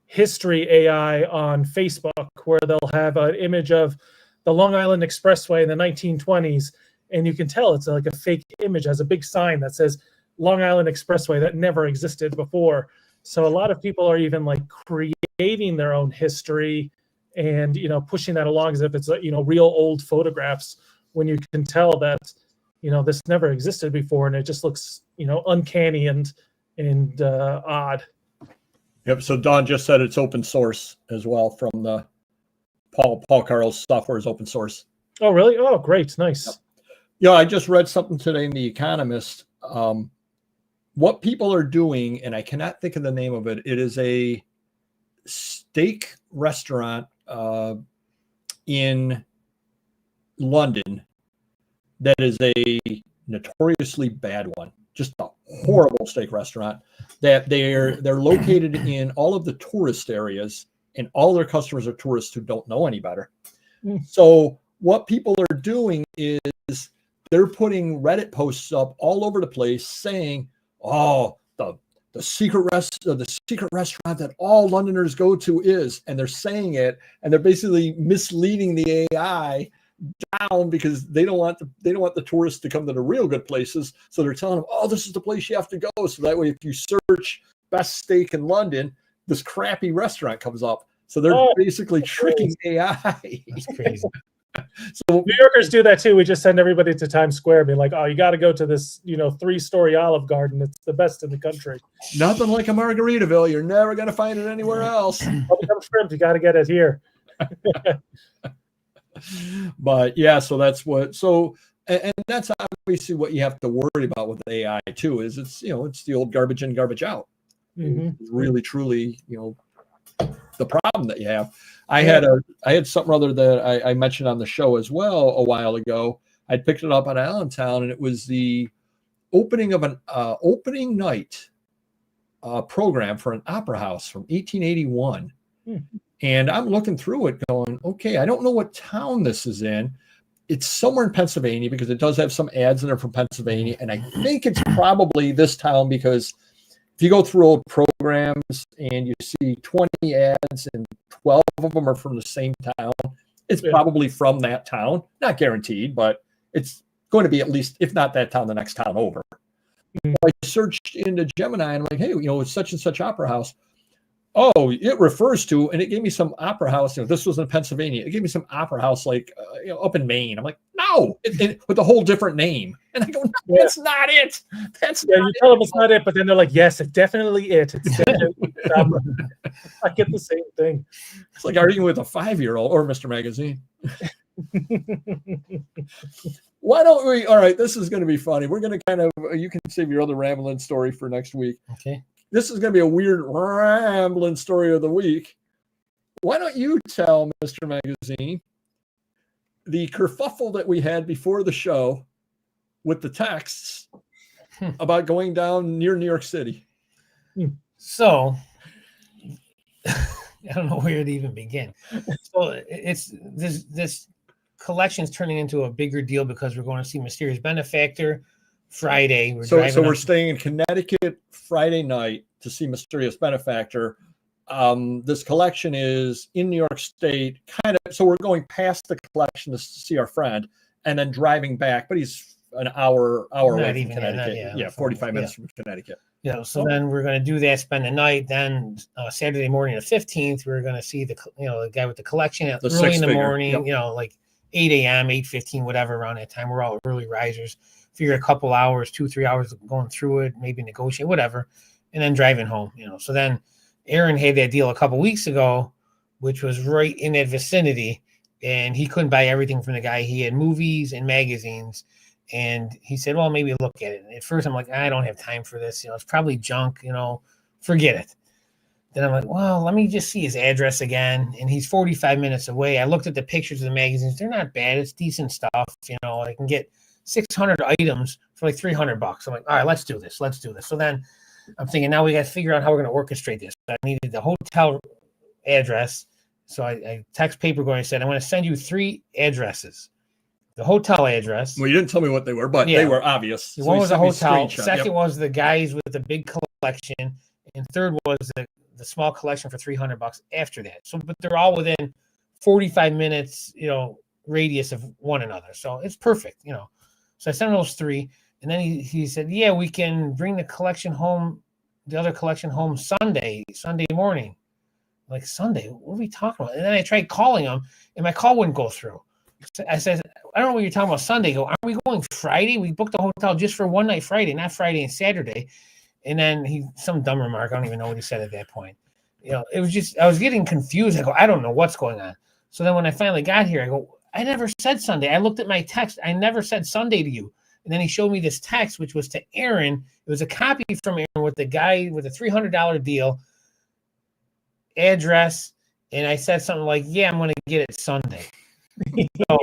history AI on Facebook, where they'll have an image of the Long Island Expressway in the 1920s, and you can tell it's like a fake image, has a big sign that says Long Island Expressway that never existed before. So a lot of people are even like creating their own history and, you know, pushing that along as if it's, you know, real old photographs, when you can tell that, you know, this never existed before, and it just looks, you know, uncanny and odd. Yep. So Don just said it's open source as well from the Paul Carl's software is open source. Oh, really? Oh, great. Nice. Yep. Yeah. I just read something today in The Economist. What people are doing, and I cannot think of the name of it. It is a steak restaurant in London that is a notoriously bad one, just a horrible steak restaurant, that they're located in all of the tourist areas, and all their customers are tourists who don't know any better. So what people are doing is they're putting Reddit posts up all over the place saying, oh, the secret restaurant that all Londoners go to is, and they're saying it, and they're basically misleading the AI down because they don't want the tourists to come to the real good places. So they're telling them, oh, this is the place you have to go. So that way, if you search best steak in London, this crappy restaurant comes up. So they're basically tricking AI. That's crazy. So New Yorkers do that too. We just send everybody to Times Square, be like, oh, you got to go to this, you know, 3-story Olive Garden. It's the best in the country. nothing like a Margaritaville. You're never going to find it anywhere else. Become shrimp. You got to get it here. But yeah, so that's what, so, and that's obviously what you have to worry about with AI too, is it's, you know, it's the old garbage in, garbage out. It's really, truly, you know, the problem that you have. I had something other that I mentioned on the show as well a while ago. I'd picked it up on Allentown, and it was the opening of an opening night program for an opera house from 1881. And I'm looking through it going, okay, I don't know what town this is in. It's somewhere in Pennsylvania because it does have some ads in there from Pennsylvania. And I think it's probably this town because if you go through old programs and you see 20 ads and 12 of them are from the same town, it's probably from that town. Not guaranteed, but it's going to be at least, if not that town, the next town over. I searched into Gemini and I'm like, hey, you know, it's such and such opera house. Oh, it refers to, and it gave me some opera house. You know, this was in Pennsylvania. It gave me some opera house, like you know, up in Maine. I'm like, no, with a whole different name. And I go, no, that's not it. That's not you tell them it's not it, but then they're like, yes, it's definitely it. It's definitely I get the same thing. It's like arguing with a 5-year-old or Mr. Magazine. Why don't we? All right, this is going to be funny. We're going to kind of, you can save your other rambling story for next week. Okay. This is going to be a weird rambling story of the week. Why don't you tell Mr. Magazine the kerfuffle that we had before the show with the texts about going down near New York City? So I don't know where to even begin. So it's this collection is turning into a bigger deal because we're going to see Mysterious Benefactor Friday. So we're staying in Connecticut Friday night to see Mysterious Benefactor. This collection is in New York State, kind of. So we're going past the collection to see our friend, and then driving back. But he's an hour away from Connecticut. 45 minutes from Connecticut. Yeah. So then we're going to do that, spend the night. Then Saturday morning, the 15th, we're going to see the guy with the collection at early in the morning. You know, like 8 a.m., 8:15, whatever around that time. We're all early risers. Figure a couple hours, 2-3 hours going through it, maybe negotiate, whatever, and then driving home. You know, so then Aaron had that deal a couple weeks ago, which was right in that vicinity, and he couldn't buy everything from the guy. He had movies and magazines, and he said, well, maybe look at it. And at first I'm like, I don't have time for this. You know, it's probably junk, you know, forget it. Then I'm like, well, let me just see his address again. And he's 45 minutes away. I looked at the pictures of the magazines. They're not bad. It's decent stuff. You know, I can get 600 items for like $300. I'm like, all right, let's do this. So then I'm thinking, now we got to figure out how we're going to orchestrate this. I needed the hotel address. So I text Paperboy. I said, I'm going to send you 3 addresses. The hotel address. Well, you didn't tell me what they were, but they were obvious. One was a hotel. Second was the guys with the big collection. And third was the small collection for $300 after that. So, but they're all within 45 minutes, you know, radius of one another. So it's perfect, you know. So I sent him those 3. And then he said, yeah, we can bring the other collection home Sunday morning. Like, Sunday? What are we talking about? And then I tried calling him, and my call wouldn't go through. I said, I don't know what you're talking about Sunday. Aren't we going Friday? We booked the hotel just for one night Friday, not Friday and Saturday. And then some dumb remark. I don't even know what he said at that point. It was just, I was getting confused. I go, I don't know what's going on. So then when I finally got here, I go, I never said Sunday. I looked at my text. I never said Sunday to you. And then he showed me this text, which was to Aaron. It was a copy from Aaron with the guy with a $300 deal, address. And I said something like, yeah, I'm going to get it Sunday. So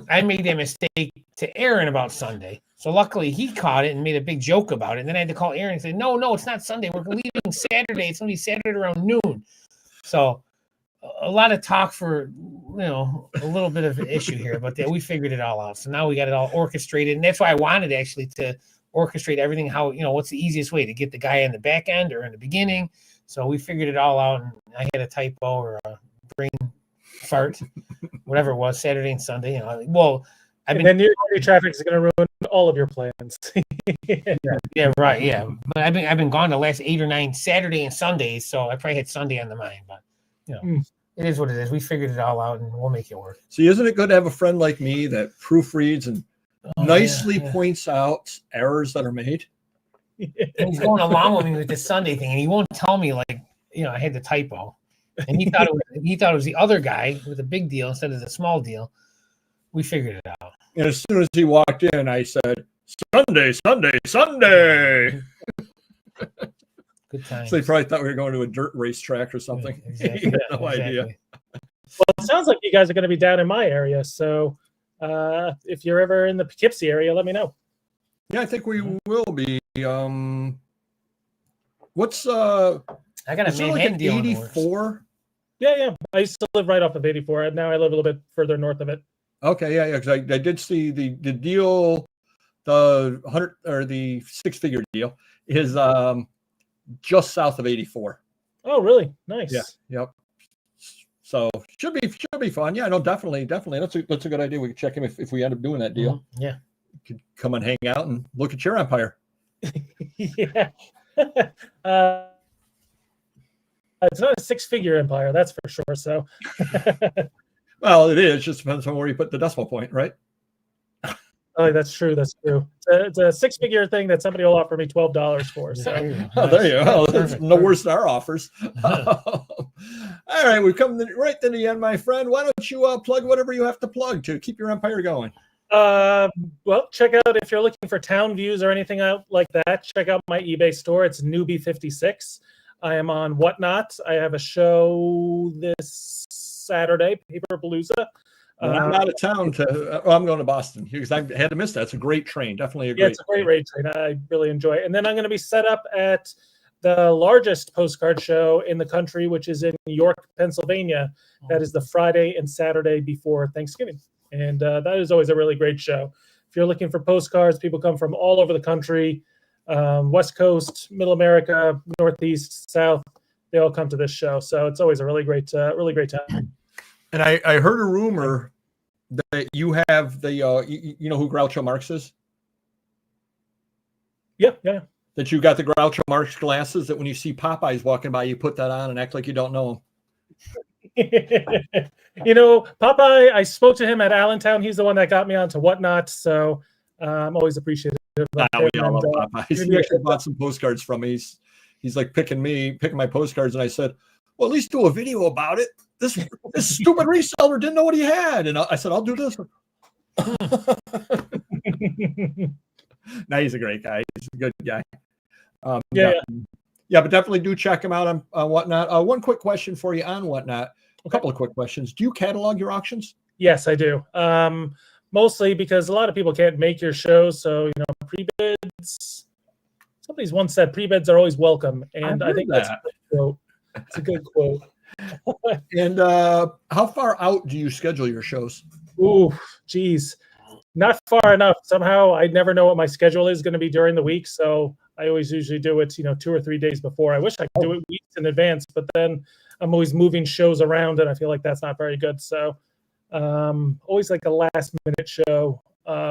I made that mistake to Aaron about Sunday. So luckily he caught it and made a big joke about it. And then I had to call Aaron and say, no, it's not Sunday. We're leaving Saturday. It's going to be Saturday around noon. So a lot of talk for, a little bit of an issue here, but we figured it all out. So now we got it all orchestrated. And that's why I wanted actually to orchestrate everything, how, what's the easiest way to get the guy in the back end or in the beginning. So we figured it all out. And I had a typo or a brain fart, whatever it was, Saturday and Sunday. And then New York City traffic is going to ruin all of your plans. Yeah, right. Yeah. But I've been gone the last 8 or 9 Saturday and Sundays. So I probably had Sunday on the mind, but it is what it is. We figured it all out, and we'll make it work. See, isn't it good to have a friend like me that proofreads and nicely points out errors that are made? And he's going along with me with this Sunday thing, and he won't tell me I had the typo, and he thought it was the other guy with a big deal instead of the small deal. We figured it out. And as soon as he walked in, I said, Sunday, Sunday, Sunday. Good time. So they probably thought we were going to a dirt racetrack or something. Yeah, exactly. No idea. Well, it sounds like you guys are going to be down in my area. So if you're ever in the Poughkeepsie area, let me know. Yeah, I think we will be. What's I got a Manhattan deal. 84? Yeah. I used to live right off of 84. Now I live a little bit further north of it. Okay, yeah. Because I did see the deal, the 100 or the 6-figure deal is just south of 84. Oh, really? Nice. Yeah. Yep. So should be fun. Yeah, no, definitely. That's a good idea. We can check him if we end up doing that deal. Mm-hmm. Yeah. You could come and hang out and look at your empire. Yeah. It's not a 6-figure empire, that's for sure. So well, it is. Just depends on where you put the decimal point, right? Oh, that's true. It's a 6-figure thing that somebody will offer me $12 for. So there you go. That's no worse than our offers. All right, we've come right to the end, my friend. Why don't you plug whatever you have to plug to keep your empire going? Well, check out, if you're looking for town views or anything out like that, check out my eBay store. It's Newbie56. I am on Whatnot. I have a show this Saturday, Paperpalooza. I'm out of town I'm going to Boston because I had to miss that. It's a great train. Definitely a great it's a great train. I really enjoy it. And then I'm going to be set up at the largest postcard show in the country, which is in York, Pennsylvania. That is the Friday and Saturday before Thanksgiving. And that is always a really great show. If you're looking for postcards, people come from all over the country, West Coast, Middle America, Northeast, South. They all come to this show. So it's always a really great time. And I heard a rumor that you have the, you know who Groucho Marx is? Yeah. That you got the Groucho Marx glasses that when you see Popeyes walking by, you put that on and act like you don't know him. Popeye, I spoke to him at Allentown. He's the one that got me onto Whatnot. So I'm always appreciative. We all love Popeyes. He actually bought some postcards from me. He's like picking my postcards. And I said, well, at least do a video about it. This stupid reseller didn't know what he had. And I said, I'll do this. Now he's a great guy. He's a good guy. Yeah, but definitely do check him out on Whatnot. One quick question for you on Whatnot. A couple of quick questions. Do you catalog your auctions? Yes, I do. Mostly because a lot of people can't make your shows. So, pre-bids. Somebody's once said pre-bids are always welcome. And I think that's a good quote. It's a good quote. And how far out do you schedule your shows? Ooh, geez. Not far enough. Somehow I never know what my schedule is going to be during the week. So I always usually do it, 2 or 3 days before. I wish I could do it weeks in advance, but then I'm always moving shows around and I feel like that's not very good. So always like a last minute show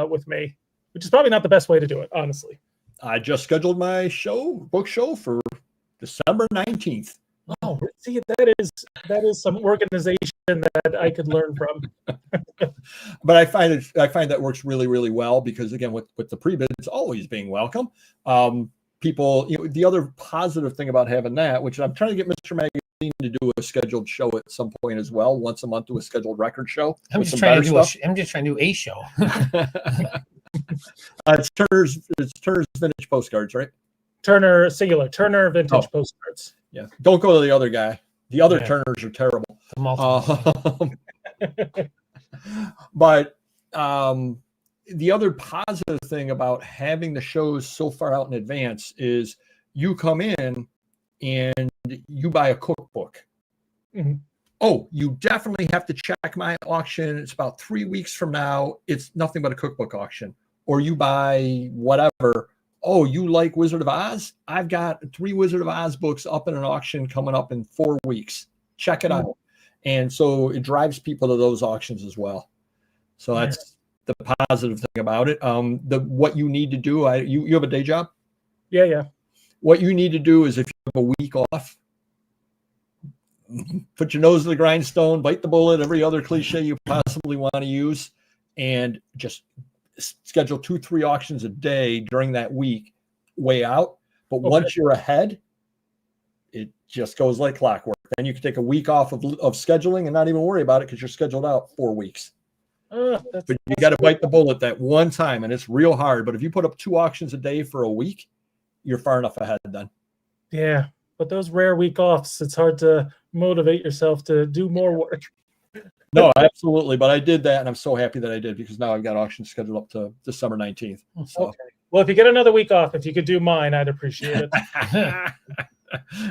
with me, which is probably not the best way to do it, honestly. I just scheduled my book show for December 19th. Oh, see, that is some organization that I could learn from. But I find that works really, really well because, again, with the pre-bids always being welcome. People, the other positive thing about having that, which I'm trying to get Mr. Magazine to do a scheduled show at some point as well, once a month, do a scheduled record show. I'm just trying to do a show. It's Turner's Vintage Postcards, right? Turner Vintage Postcards. Yeah, don't go to the other guy. The other Turners are terrible. But the other positive thing about having the shows so far out in advance is you come in and you buy a cookbook. Mm-hmm. Oh, you definitely have to check my auction. It's about 3 weeks from now. It's nothing but a cookbook auction. Or you buy whatever. Oh, you like Wizard of Oz? I've got 3 Wizard of Oz books up in an auction coming up in 4 weeks. Check it out. And so it drives people to those auctions as well. So that's the positive thing about it. What you need to do, you have a day job? Yeah. What you need to do is, if you have a week off, put your nose to the grindstone, bite the bullet, every other cliche you possibly want to use, and just schedule 2-3 auctions a day during that week, way out. But once you're ahead, it just goes like clockwork. Then you can take a week off of scheduling and not even worry about it because you're scheduled out 4 weeks. But you got to bite the bullet that one time, and it's real hard. But if you put up 2 auctions a day for a week, you're far enough ahead then. Yeah, but those rare week offs, it's hard to motivate yourself to do more work. No, absolutely. But I did that, and I'm so happy that I did because now I've got auctions scheduled up to December 19th. So. Okay. Well, if you get another week off, if you could do mine, I'd appreciate it.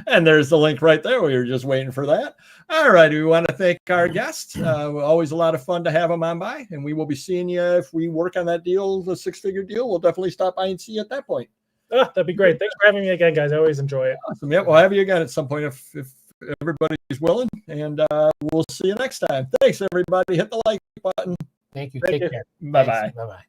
And there's the link right there. We were just waiting for that. All right. We want to thank our guests. Always a lot of fun to have them on by. And we will be seeing you if we work on that deal, the 6-figure deal. We'll definitely stop by and see you at that point. That'd be great. Thanks for having me again, guys. I always enjoy it. Awesome. Yeah, we'll have you again at some point if everybody's willing. And we'll see you next time. Thanks, everybody. Hit the like button. Thank you. Thank Take you. care. Bye-bye. Bye-bye.